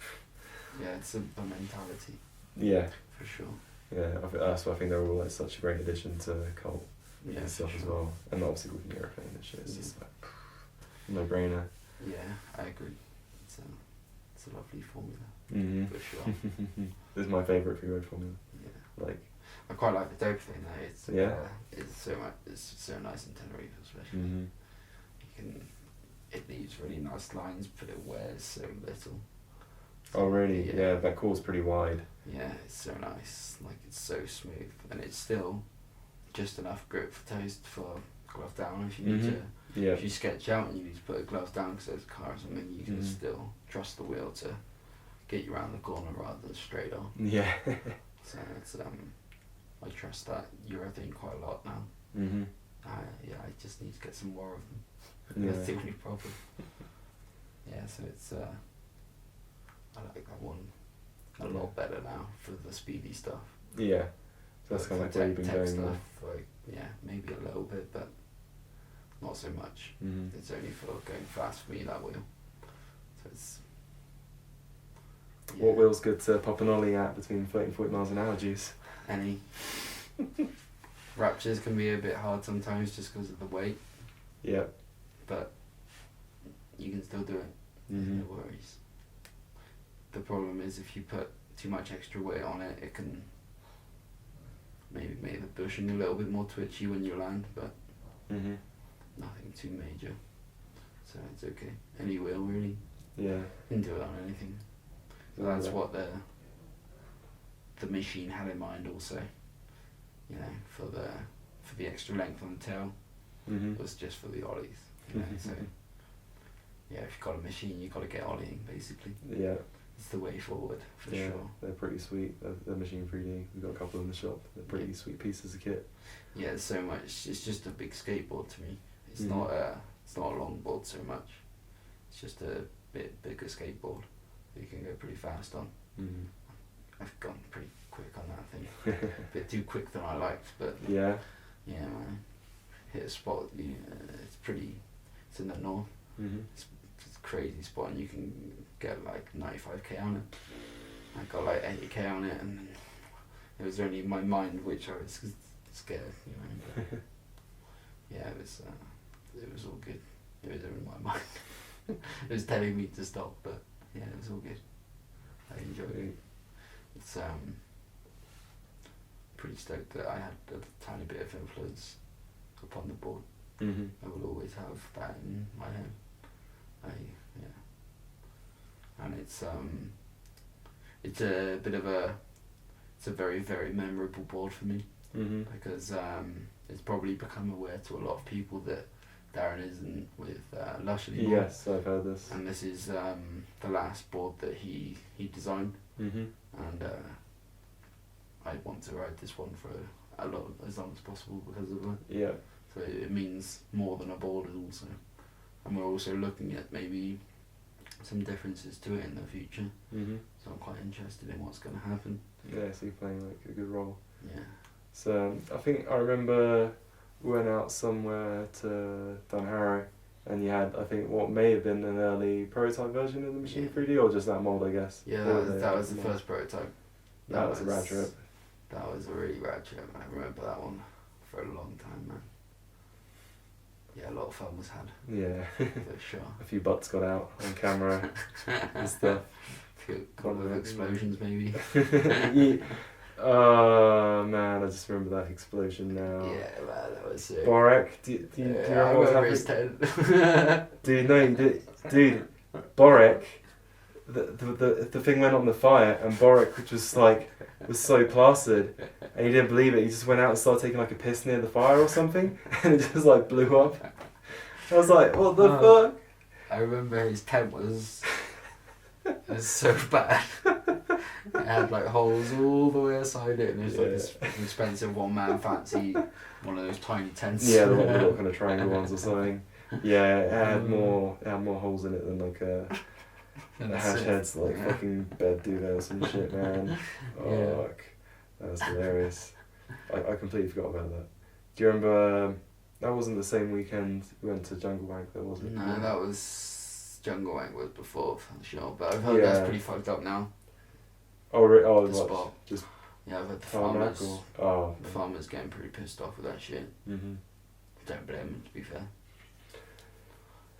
Yeah, it's a mentality. yeah, For sure. yeah. That's why I think they're all like such a great addition to Cult Yeah, and stuff for as sure. well, and obviously with European and shit, it's Yeah. just like no brainer. Yeah, I agree. It's a lovely formula. For sure. This is my favourite free-road formula. Yeah. Like, I quite like the dope thing though. It's Yeah. it's so nice in Tenerife especially. It leaves really nice lines, but it wears so little. oh really? Yeah, that core's pretty wide. Yeah, it's so nice. Like it's so smooth, and it's still just enough grip for toast for glove down if you need to. Yeah. If you sketch out and you need to put a glove down because there's a car or something, you can still trust the wheel to get you around the corner rather than straight on. Yeah. So it's I trust that urethane quite a lot now. I just need to get some more of them. Yeah. That's the only problem. Yeah, so it's I like that one a lot better now for the speedy stuff. Yeah. So that's But kind of like for where you've been tech going stuff, now. like, yeah, maybe a little bit, but not so much. It's only for going fast for me, that wheel. So it's... What wheel's good to pop an ollie at between 30 and 40 miles an hour, Jooz? Any. Raptures can be a bit hard sometimes just because of the weight, Yeah. but you can still do it. No worries. The problem is if you put too much extra weight on it, it can maybe make the bushing a little bit more twitchy when you land, but nothing too major. So it's okay. Any wheel really. Yeah. You can do it on anything. So that's what the machine had in mind also. You know, for the extra length on the tail was just for the ollies. You know, so yeah, if you've got a machine, you've got to get ollieing basically. Yeah. It's the way forward for Yeah, sure. they're pretty sweet. They're Machine 3D. We've got a couple in the shop. They're pretty sweet pieces of kit. Yeah, there's so much. It's just a big skateboard to me. It's not a longboard so much. It's just a bit bigger skateboard. You can go pretty fast on. I've gone pretty quick on that thing. A bit too quick than I liked, but Yeah. yeah, man. Hit a spot. It's pretty. It's in the north. It's a crazy spot, and you can get like 95k on it. I got like 80k on it, and then it was only my mind which I was scared, you know. But yeah, it was all good. It was in my mind. It was telling me to stop, but yeah, it was all good. I enjoyed it. It's pretty stoked that I had a tiny bit of influence upon the board. I will always have that in my head. And it's a bit of it's a very, very memorable board for me because it's probably become aware to a lot of people that Darren isn't with Lush anymore. Yes, I've heard this. And this is the last board that he designed, and I want to ride this one for as long as possible because of it. Yeah. So it means more than a board also. And we're also looking at maybe some differences to it in the future. So I'm quite interested in what's going to happen. Yeah, so you're playing like a good role. Yeah. So I think I remember we went out somewhere to Dunharrow and you had, I think, what may have been an early prototype version of the Machine 3D or just that mould, I guess. Yeah, that was the first prototype. That was a rad trip. That was a really rad trip. I remember that one for a long time, man. Yeah, a lot of fun was had. Yeah. For sure. A few butts got out on camera and stuff. A few couple of explosions maybe. Yeah. Oh man, I just remember that explosion now. Yeah, man, that was sick. Borek, do you remember what was happening? his tent. Dude, no, dude, Borek, the thing went on the fire, and Borek was so plastered, and he didn't believe it. He just went out and started taking like a piss near the fire or something, and it just like blew up. I was like, what the fuck? I remember his tent was so bad. It had like holes all the way inside it, and it was like this expensive one-man fancy, one of those tiny tents. Yeah, the little kind of triangle ones or something. Yeah, it had more holes in it than like the hash heads, like fucking bed duvet or some shit, man. Fuck, that was hilarious. I completely forgot about that. Do you remember? That wasn't the same weekend we went to Jungle Wank, though, was it? No, that was Jungle Wank was before for sure, but I've heard that's pretty fucked up now. Oh, the what? spot. Just yeah, I've heard the farmers. The farmers getting pretty pissed off with that shit. Mhm. Don't blame them, to be fair.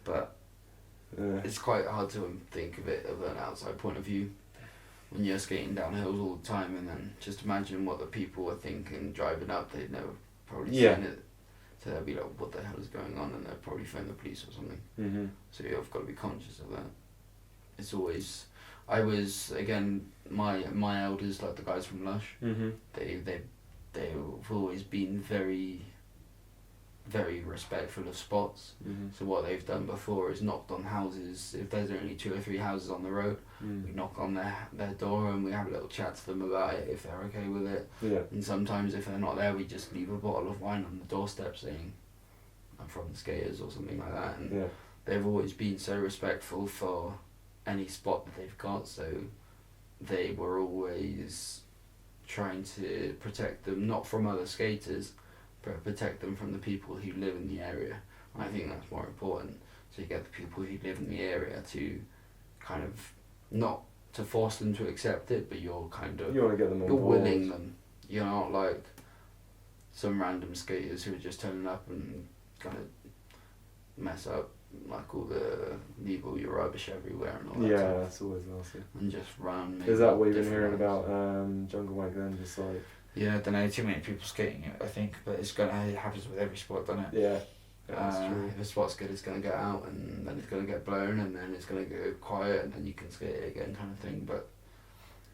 But it's quite hard to think of it of an outside point of view when you're skating down hills all the time, and then just imagine what the people were thinking driving up. They'd never probably seen it, so they'll be like, "What the hell is going on?" And they'll probably phone the police or something. Mm-hmm. So you've got to be conscious of that. It's always. I was again my elders, like the guys from Lush. Mm-hmm. They've always been very, very respectful of spots. Mm-hmm. So what they've done before is knocked on houses. If there's only 2 or 3 houses on the road, we knock on their door and we have a little chat to them about it if they're okay with it. Yeah. And sometimes if they're not there, we just leave a bottle of wine on the doorstep saying, "I'm from the Skaters" or something like that. And they've always been so respectful for any spot that they've got, so they were always trying to protect them, not from other skaters, but protect them from the people who live in the area. And I think that's more important. So you get the people who live in the area to kind of, not to force them to accept it, but you're kind of, you want to get them on you're board. willing them. You're not like some random skaters who are just turning up and kind of mess up like all leave all your rubbish everywhere and all that. Yeah, that's always nasty. And just run. Is that what you've been hearing about Jungle Wank then? Just like. Yeah, I don't know, too many people skating it, I think, but it happens with every sport, doesn't it? Yeah. That's true. If a spot's good, it's going to get out, and then it's going to get blown, and then it's going to go quiet, and then you can skate it again, kind of thing. But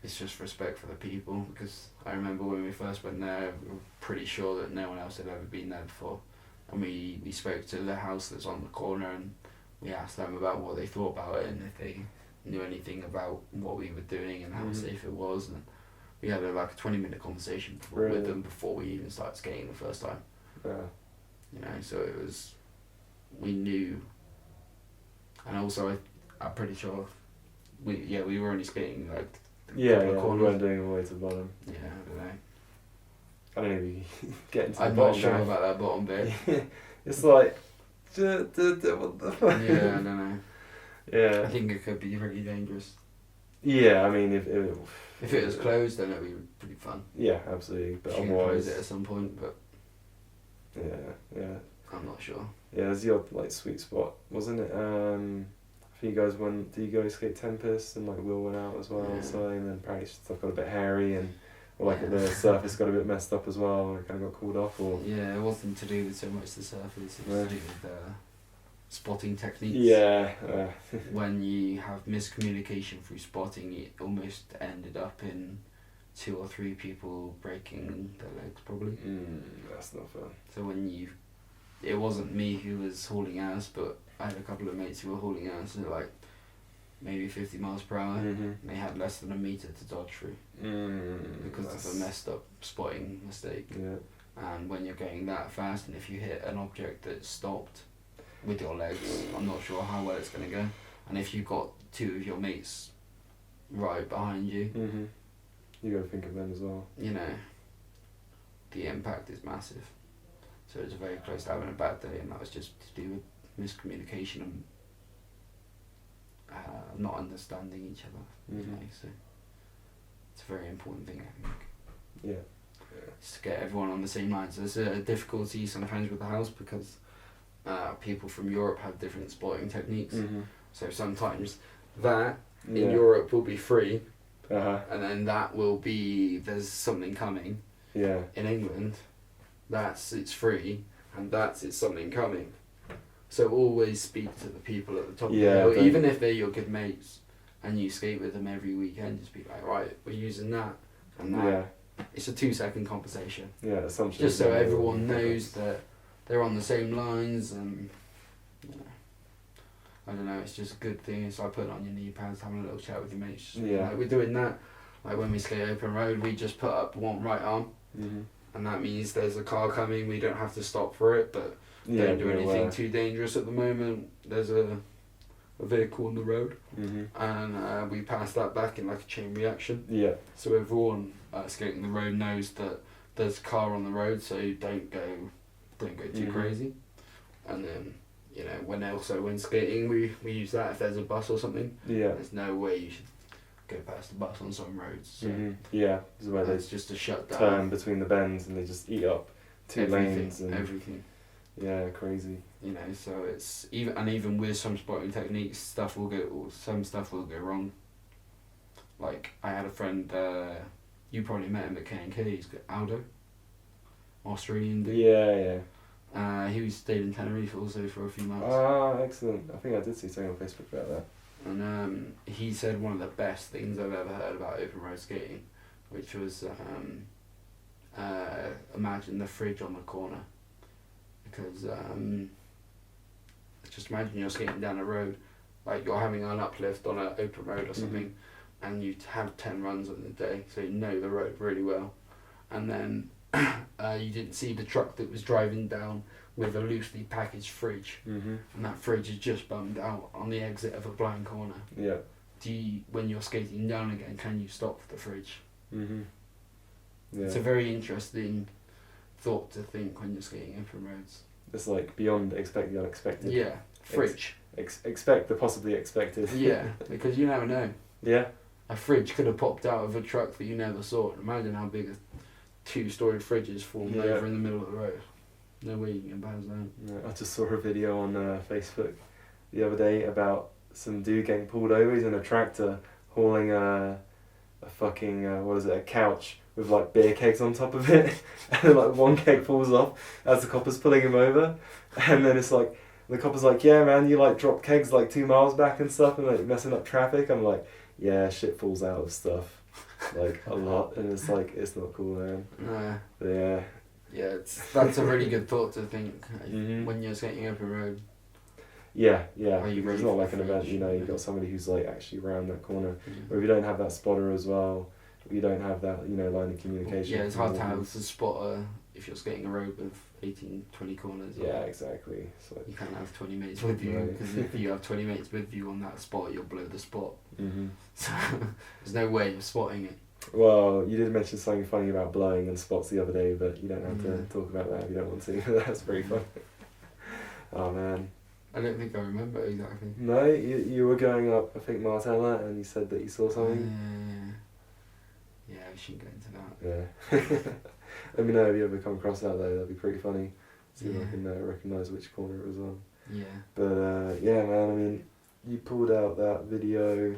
it's just respect for the people, because I remember when we first went there, we were pretty sure that no one else had ever been there before. And we spoke to the house that's on the corner, and we asked them about what they thought about it, and if they knew anything about what we were doing and how safe it was. And we had a 20-minute conversation with them before we even started skating the first time. Yeah. You know, so it was, we knew, and also I'm pretty sure we were only skating like we weren't doing all the way to the bottom. Yeah, I don't know. I don't know if you get into the I'm bottom not sure now. about that bottom bit. It's like, what the fuck? Yeah, I don't know. Yeah. I think it could be really dangerous. Yeah, I mean, if it was closed, then it'd be pretty fun. Yeah, absolutely. But you can otherwise, close it at some point, but yeah. I'm not sure. Yeah, there's the odd sweet spot, wasn't it? I think you guys went. Do you guys skate Tempest and Will went out as well? Yeah. So and then apparently stuff got a bit hairy and the surface got a bit messed up as well. And it kind of got cooled off. Or yeah, it wasn't to do with so much the surface. It was to do with spotting techniques. Yeah. When you have miscommunication through spotting, it almost ended up in 2 or 3 people breaking their legs, probably. That's not fun. So it wasn't me who was hauling ass, but I had a couple of mates who were hauling ass at maybe 50 miles per hour. And they had less than a metre to dodge through because of a messed up spotting mistake. Yeah. And when you're going that fast, and if you hit an object that's stopped with your legs, I'm not sure how well it's going to go. And if you've got 2 of your mates right behind you, you got to think of them as well. you know, the impact is massive. So it was very close to having a bad day, and that was just to do with miscommunication and not understanding each other. You know, so it's a very important thing, I think. Yeah. Just to get everyone on the same line. So it's a difficulty sometimes with the house because people from Europe have different sporting techniques. Mhm. So sometimes that in Yeah. Europe will be free, Uh-huh. and then that will be there's something coming. Yeah. In England, it's free, and it's something coming. So always speak to the people at the top Yeah, of the hill, don't- even if they're your good mates, and you skate with them every weekend. Just be like, right, we're using that, and that. Yeah. It's a 2-second conversation, Yeah. Assumption. just so everyone knows that they're on the same lines, and you know, I don't know. It's just a good thing. It's like putting on your knee pads, having a little chat with your mates. Yeah. Like we're doing that. Like when we skate open road, we just put up one right arm. Mhm. And that means there's a car coming, we don't have to stop for it, but Yeah. don't do be anything aware. too dangerous at the moment. There's a vehicle on the road, Mhm. and we pass that back in like a chain reaction. Yeah. So everyone skating the road knows that there's a car on the road, so don't go too Mhm. crazy. And then, you know, when skating, we use that if there's a bus or something. Yeah. There's no way you should go past the bus on some roads. So Mhm. Yeah. This is where they that's just a shutdown. turn between the bends and they just eat up two lanes and everything. yeah, crazy. You know, so it's even with some sporting techniques, some stuff will go wrong. Like I had a friend, you probably met him at K&K. He's got Aldo, Australian dude. Yeah. He stayed in Tenerife also for a few months, Ah, excellent. I think I did see something on Facebook about that. and he said one of the best things I've ever heard about open road skating, which was imagine the fridge on the corner, because just imagine you're skating down a road, like you're having an uplift on an open road or something, and you have 10 runs on the day, so you know the road really well, and then you didn't see the truck that was driving down with a loosely packaged fridge, Mhm. and that fridge is just bummed out on the exit of a blind corner. Yeah. When you're skating down again, can you stop the fridge? Mhm. Yeah. It's a very interesting thought to think when you're skating open roads. It's like beyond expect the unexpected. Yeah, fridge. Expect the possibly expected. Yeah, because you never know. Yeah. A fridge could have popped out of a truck that you never saw. Imagine how big a 2-story fridge is formed Yeah. over in the middle of the road. No way you can pass that. Yeah, I just saw a video on Facebook the other day about some dude getting pulled over. He's in a tractor hauling a fucking a couch with like beer kegs on top of it, and like one keg falls off as the copper's pulling him over, and then it's like the copper's like, yeah man, you like dropped kegs like 2 miles back and stuff and like messing up traffic. I'm like, yeah, shit falls out of stuff like a lot, and it's like it's not cool, man. No. But yeah. Yeah, that's a really good thought to think Mhm. when you're skating open road. Yeah. Are you It's ready not for like an the event, fridge? you know, you've got somebody who's like actually around that corner. Yeah. Or if you don't have that spotter as well, if you don't have that, you know, line of communication. Yeah, it's hard to have a spotter if you're skating a road with 18, 20 corners. Yeah, exactly. So. You can't have 20 mates with you, Right. because if you have 20 mates with you on that spot, you'll blow the spot. Mhm. So there's no way of spotting it. Well, you did mention something funny about blowing and spots the other day, but you don't have to Yeah. talk about that if you don't want to. That's pretty fun. Oh man. I don't think I remember exactly. No, you were going up, I think, Martella, and you said that you saw something. Yeah, we shouldn't go into that. Yeah. Let me know if you ever come across that though, that'd be pretty funny. See if I Yeah. can recognise which corner it was on. Yeah. But yeah, man, I mean, you pulled out that video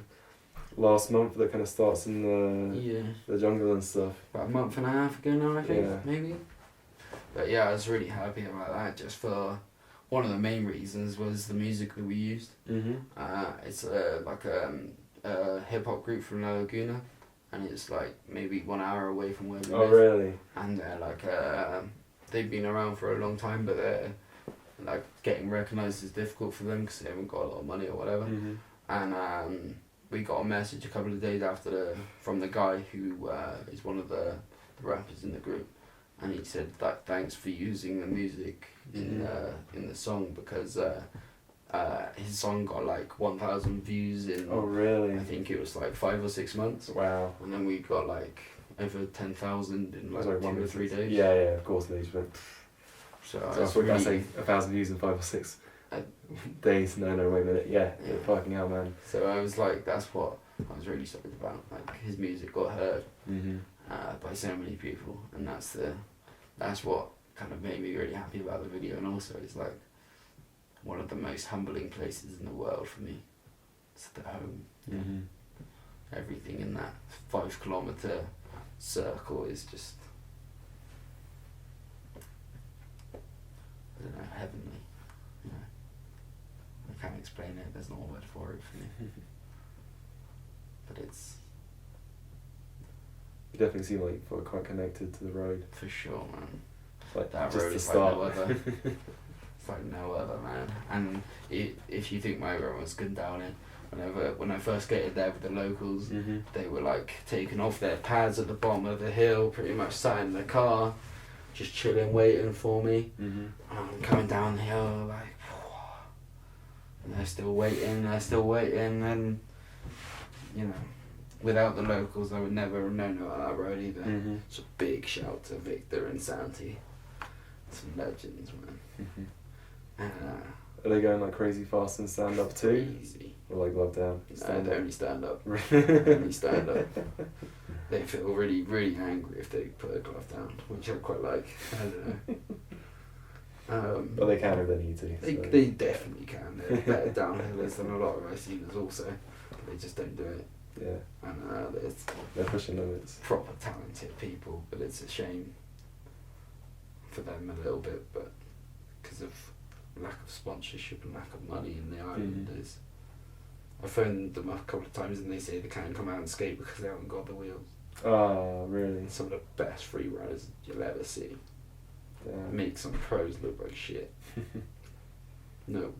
last month that kind of starts in the jungle and stuff. About a month and a half ago now, I think, Yeah. maybe. But yeah, I was really happy about that, just for one of the main reasons was the music that we used. Mm-hmm. It's like a hip hop group from La Laguna, and it's like maybe 1 hour away from where we Oh, live. really? And they're like they've been around for a long time, but they're like getting recognised is difficult for them because they haven't got a lot of money or whatever. Mm-hmm. And we got a message a couple of days after from the guy who is one of the rappers in the group, and he said that thanks for using the music in the song, because his song got like 1,000 views in Oh, really? I think it was like 5 or 6 months, Wow. and then we got like over 10,000 in like Sorry, 2 or 3 days. Yeah, of course. They just went. So So I it's thought you were really, saying 1,000 views in 5 or 6 Uh, days. No, wait a minute. Yeah, Yeah. fucking hell, man. so I was like, that's what I was really stoked about. Like his music got heard Mm-hmm. by so many people, and that's what kind of made me really happy about the video. And also it's like one of the most humbling places in the world for me. It's the home. Mm-hmm. Everything in that 5 kilometre circle is just, I don't know, heavenly. You know, I can't explain it. There's no word for it for me. But it's You definitely seem like you're quite connected to the road. for sure, man. Like That just road to is start. like no other. It's like no other, man. And if you think my everyone was good down it, when I first skated there with the locals, Mm-hmm. they were like taking off their pads at the bottom of the hill, pretty much sat in the car, just chilling, waiting for me. Mm-hmm. And I'm coming down the hill, like, and they're still waiting, and you know, without the locals, I would never have known about that road either. Mm-hmm. It's a big shout to Victor and Santi, some legends, man. Mm-hmm. And Are they going like crazy fast and stand up too? crazy. Or like glove down? No, they only stand up. Really? Only stand up. They feel really, really angry if they put a glove down, which I quite like. I don't know. But they can if they need to. They definitely can. They're better downhillers than a lot of Icelanders also. But they just don't do it. Yeah, And there's they're pushing limits. proper talented people, but it's a shame for them a little bit, but because of lack of sponsorship and lack of money in the Islanders. I phoned them a couple of times and they say they can't come out and skate because they haven't got the wheels. Oh, really? Some of the best free runners you'll ever see. Damn. Make some pros look like shit. No,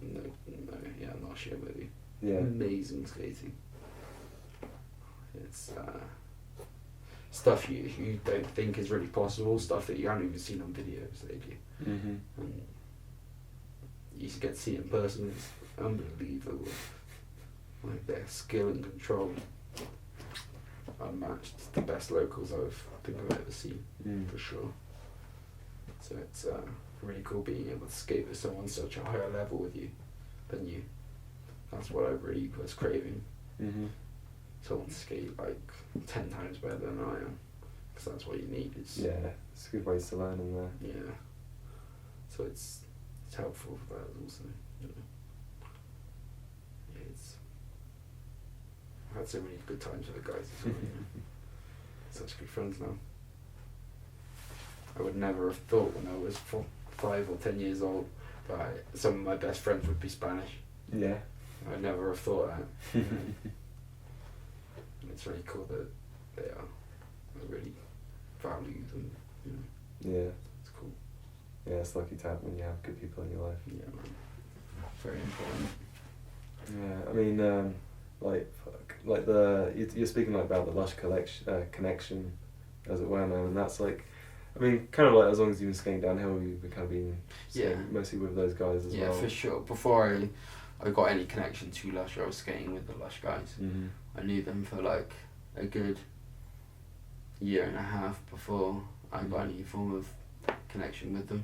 yeah, I'm not shit with you. Yeah. Amazing skating. It's stuff you don't think is really possible, stuff that you haven't even seen on videos they do. Mm-hmm. And you get to see it in person, it's unbelievable. Like their skill and control, unmatched. It's the best locals I've ever seen, for sure. So it's really cool being able to skate with someone such a higher level with you than you. That's what I really was craving. Mm-hmm. Someone to skate like 10 times better than I am, because that's what you need. Yeah, it's a good ways to learn in there. Yeah. So it's helpful for that also. You know. Yeah, I've had so many good times with the guys as well. You know. Such good friends now. I would never have thought when I was 5 or 10 years old that some of my best friends would be Spanish. Yeah. I never have thought that. You know. And it's really cool that they are. I really value them. You know. Yeah. It's cool. Yeah, it's lucky to have when you have good people in your life. Yeah, man. Very important. Yeah, I mean, you're speaking like about the Lush connection, as it were, man, and that's like, I mean, kind of like as long as you've been skating downhill, you've kind of been skating mostly with those guys as well. Yeah, for sure. Before I got any connection to Lush, I was skating with the Lush guys. Mm-hmm. I knew them for like a good year and a half before I got any form of connection with them.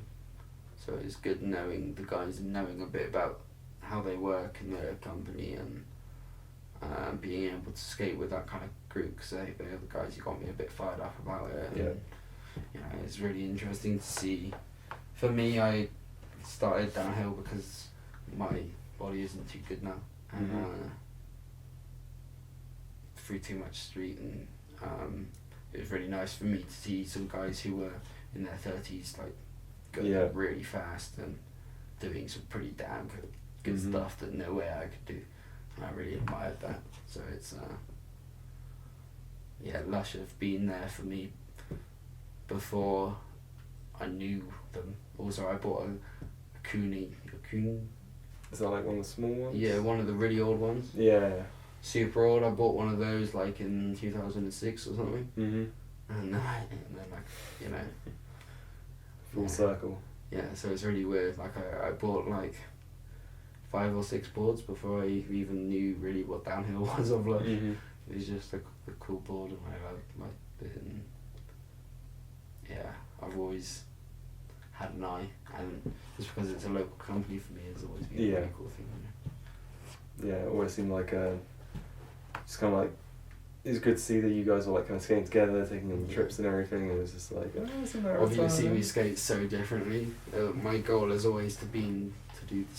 So it's good knowing the guys and knowing a bit about how they work and their company and being able to skate with that kind of group, because they're the guys who got me a bit fired up about it. Yeah. And, you know, it's really interesting to see. For me, I started downhill because my body isn't too good now, and through too much street, and it was really nice for me to see some guys who were in their 30s like going really fast and doing some pretty damn good stuff that no way I could do, and I really admired that. So it's Lush have been there for me before I knew them. Also, I bought a Kuni. Is that like one of the small ones? Yeah, one of the really old ones. Yeah. Super old. I bought one of those like in 2006 or something. Mm-hmm. And then like, you know. Full circle. Yeah, so it's really weird. Like I bought like 5 or 6 boards before I even knew really what downhill was of Lush. Mm-hmm. It was just a cool board, and I liked it. And yeah, I've always had an eye, and just because it's a local company for me, it's always been a really cool thing. You know? Yeah, it always seemed like just kind of like, it was good to see that you guys were like kind of skating together, taking on trips and everything. It was just like, it's a matter of Well, you see time. me skate so differently. My goal has always been to do the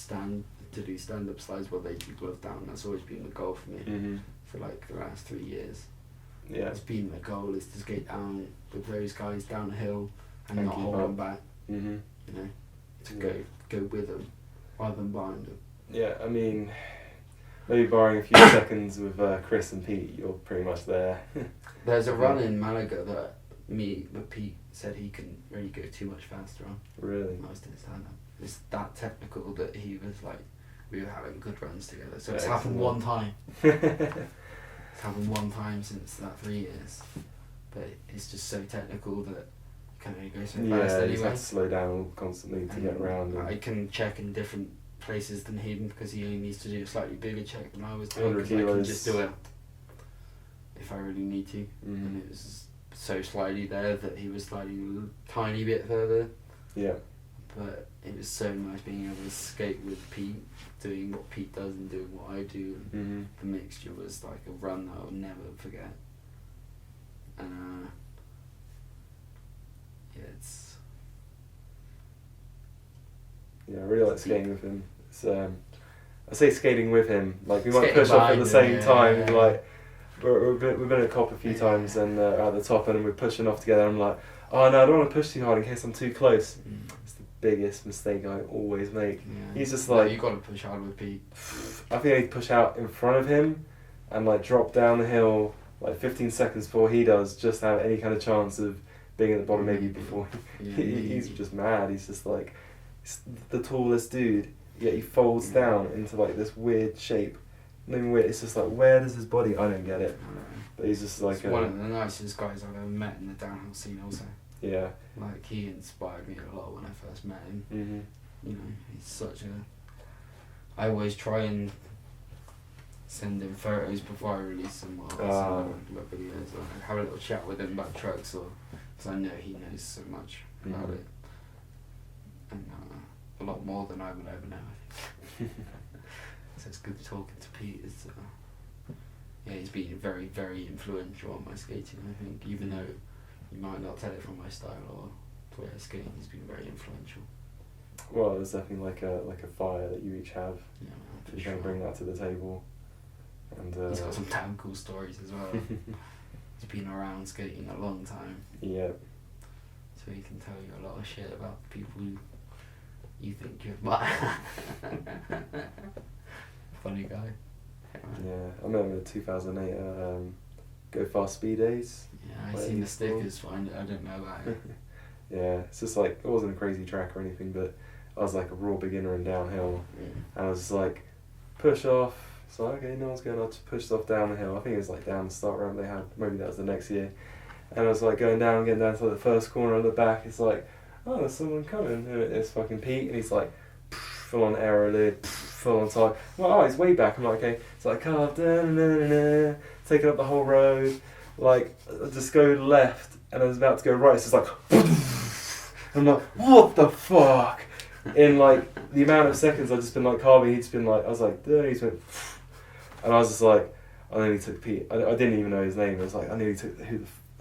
to do stand-up slides while they keep gloves down. That's always been the goal for me for like the last 3 years. Yeah. It's been the goal is to skate down with those guys down the hill and And not keep hold up. them back. Mhm. You know, to Yeah. go with them rather than behind them. Yeah, I mean, maybe barring a few seconds with Chris and Pete, you're pretty much there. There's a run in Malaga that Pete said he couldn't really go too much faster on. Really? I was doing stand-up. It's that technical that he was like, we were having good runs together. So it's Excellent. happened one time. It's happened one time since that 3 years. But it's just so technical that you can only go so fast Yeah, you just anyway. have to slow down constantly to get around. I can check in different places than him because he only needs to do a slightly bigger check than I was doing 100 because I can kilos. just do it if I really need to. And it was so slidey there that he was sliding a tiny bit further. Yeah. But it was so nice being able to skate with Pete, doing what Pete does and doing what I do. The mixture was like a run that I'll never forget. And yeah, it's Yeah, I really like skating with him. It's, I say skating with him, like we might Skating push off at behind the him, same yeah, time. yeah. Like we've been at COP a few times and at the top end and we're pushing off together. I'm like, oh no, I don't want to push too hard in case I'm too close. It's the biggest mistake I always make. Yeah. He's just No, like, you got to push hard with Pete. I think I need to push out in front of him and like drop down the hill like 15 seconds before he does, just to have any kind of chance of being at the bottom maybe before. He's just mad. He's just like, he's the tallest dude, yet he folds down into like this weird shape. Not even weird, it's just like, where does his body? I don't get it. But he's just like He's one of the nicest guys I've ever met in the downhill scene also. yeah. Like, he inspired me a lot when I first met him. You know, he's such a... I always try and send him photos before I release them or like videos, or have a little chat with him about trucks, or because I know he knows so much about it, and a lot more than I would ever know, I think. So it's good talking to Pete. It's, yeah, he's been very, very influential on my skating, I think, even though you might not tell it from my style or the way I skate. He's been very influential. Well, there's definitely like a fire that you each have. Yeah, You can bring that to the table. And he's got some damn cool stories as well. He's been around skating a long time. Yeah. So he can tell you a lot of shit about the people you think you admire. Funny guy. Yeah, I remember 2008 Go Fast Speed Days. Yeah, I seen the stickers, but I don't know about it. Yeah, it's just like, it wasn't a crazy track or anything, but I was like a raw beginner in downhill. And I was just like, push off. So okay, no one's going on, just pushed off down the hill. I think it was like down the start ramp they had, maybe that was the next year. And I was like getting down to the first corner on the back. It's like, oh, there's someone coming. And it's fucking Pete, and he's like, full on aero lid, full on side. Well, oh, he's way back. I'm like, okay. It's like, carved, taking up the whole road. Like, I just go left, and I was about to go right. It's just like, I'm like, what the fuck? In like the amount of seconds I've just been like carving, he's been like, I was like, he's went, and I was just like, I nearly took Pete. I didn't even know his name. I was like, I nearly took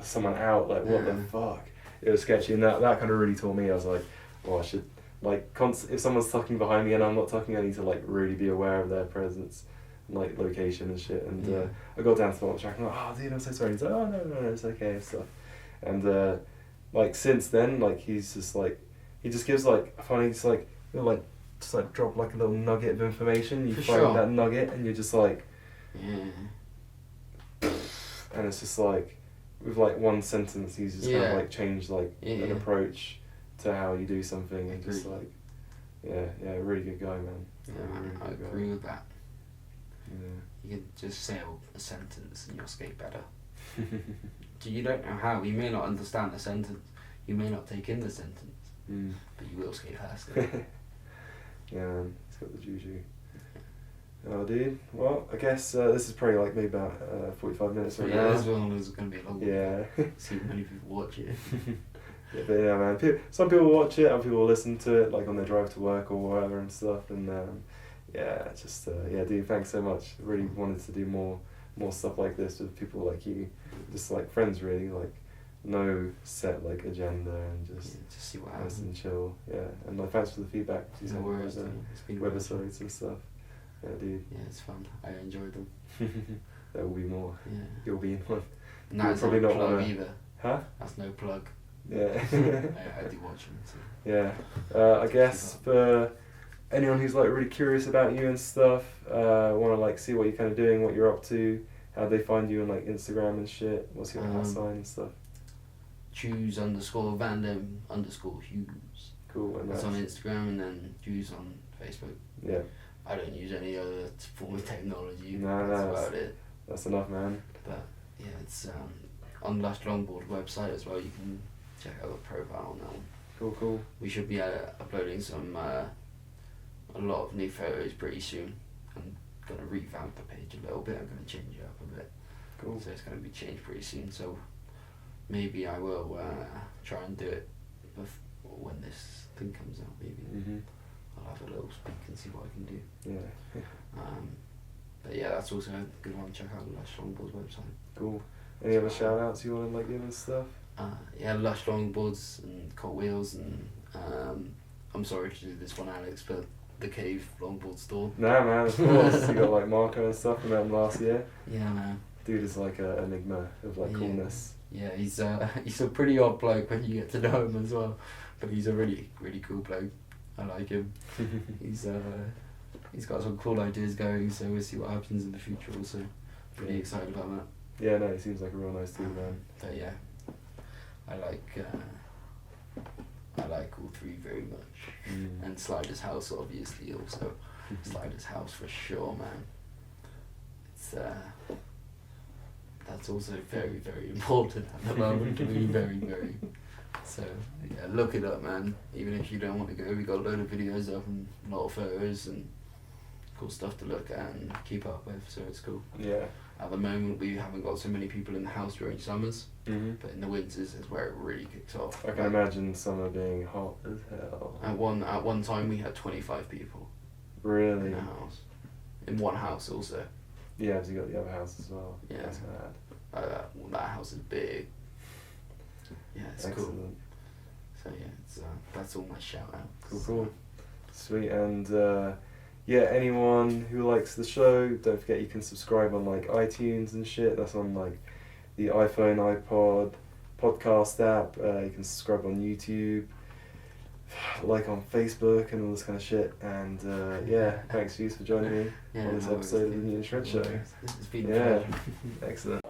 someone out. Like, what the fuck? It was sketchy, and that kind of really tore me. I was like, well, I should like if someone's tucking behind me and I'm not tucking, I need to like really be aware of their presence, and, like location and shit. And I got down to the bottom track. I'm like, oh dude, I'm so sorry. He's like, oh no, it's okay and stuff. And like since then, like he's just like, he just gives like funny, just like he'll like just like drop like a little nugget of information. You find that nugget, and you're just like, and it's just like with like one sentence, he's just kind of like changed like an approach to how you do something, and just like, really good guy, man. Yeah, really I good agree guy. with that. Yeah. You can just say a sentence and you'll skate better. You don't know how. You may not understand the sentence. You may not take in the sentence, but you will skate faster. Yeah, man. He's got the juju. Oh, dude. Well, I guess this is probably like maybe about 45 minutes right now. This one is going to be a long one. Yeah. See how many people watch it. Yeah, but yeah, man. Some people watch it, other people listen to it, like on their drive to work or whatever and stuff. And dude, thanks so much. I really wanted to do more stuff like this with people like you, just like friends, really. Like, no set like agenda and just just see what nice happens. and chill. Yeah, and like thanks for the feedback. You No sent worries, about dude. It's been the great. webisodes and stuff. Yeah, dude. Yeah, it's fun. I enjoyed them. There will be more. Yeah. You'll be in one. And You'll that's probably not a not plug wanna- either. Huh? That's no plug. Yeah. I do watch them. So. Yeah. I guess for anyone who's like really curious about you and stuff, want to like see what you're kind of doing, what you're up to, how they find you on like Instagram and shit. What's your sign and stuff? Jooz _Vandem_Hughes. Cool. And That's on Instagram, and then Jooz on Facebook. Yeah. I don't use any other form of technology. No, That's no, about it. That's enough, man. But yeah, it's on Longboard website as well. You can check out the profile on that one. Cool, cool. We should be uploading some a lot of new photos pretty soon. I'm gonna revamp the page a little bit. I'm gonna change it up a bit. Cool. So it's gonna be changed pretty soon. So maybe I will try and do it when this thing comes out. Maybe I'll have a little speak and see what I can do. Yeah. But yeah, that's also a good one. Check out Lush Longboard's website. Cool. Any other shout outs you want to like give and stuff? Yeah, Lush Longboards and Cot Wheels, and I'm sorry to do this one, Alex, but the Cave Longboard store. Nah, man, of course. You got like Marco and stuff. I met him last year. Yeah, man. Dude is like an enigma of like coolness. Yeah, he's a pretty odd bloke when you get to know him as well, but he's a really cool bloke. I like him. He's got some cool ideas going, so we'll see what happens in the future. Also, pretty excited about that. Yeah, no, he seems like a real nice dude, man. But yeah, I like all three very much, and Slider's House obviously also. Slider's House for sure, man. It's that's also very important at the moment to me, very. So yeah, look it up, man. Even if you don't want to go, we got a load of videos up and a lot of photos and cool stuff to look at and keep up with. So it's cool. Yeah. At the moment, we haven't got so many people in the house during summers, but in the winters is where it really kicks off. I can imagine summer being hot as hell. At one time, we had 25 people Really? in the house. In one house, also. Yeah, because you got the other house as well. Yeah. That's mad. That house is big. Yeah, it's Excellent. cool. So yeah, it's that's all my shout out. Cool. Sweet. And yeah, anyone who likes the show, don't forget you can subscribe on like iTunes and shit. That's on like the iPhone, iPod, podcast app. You can subscribe on YouTube, like on Facebook and all this kind of shit. And yeah, thanks Hughes for joining me on this episode of the New Trend Show. It's been Excellent.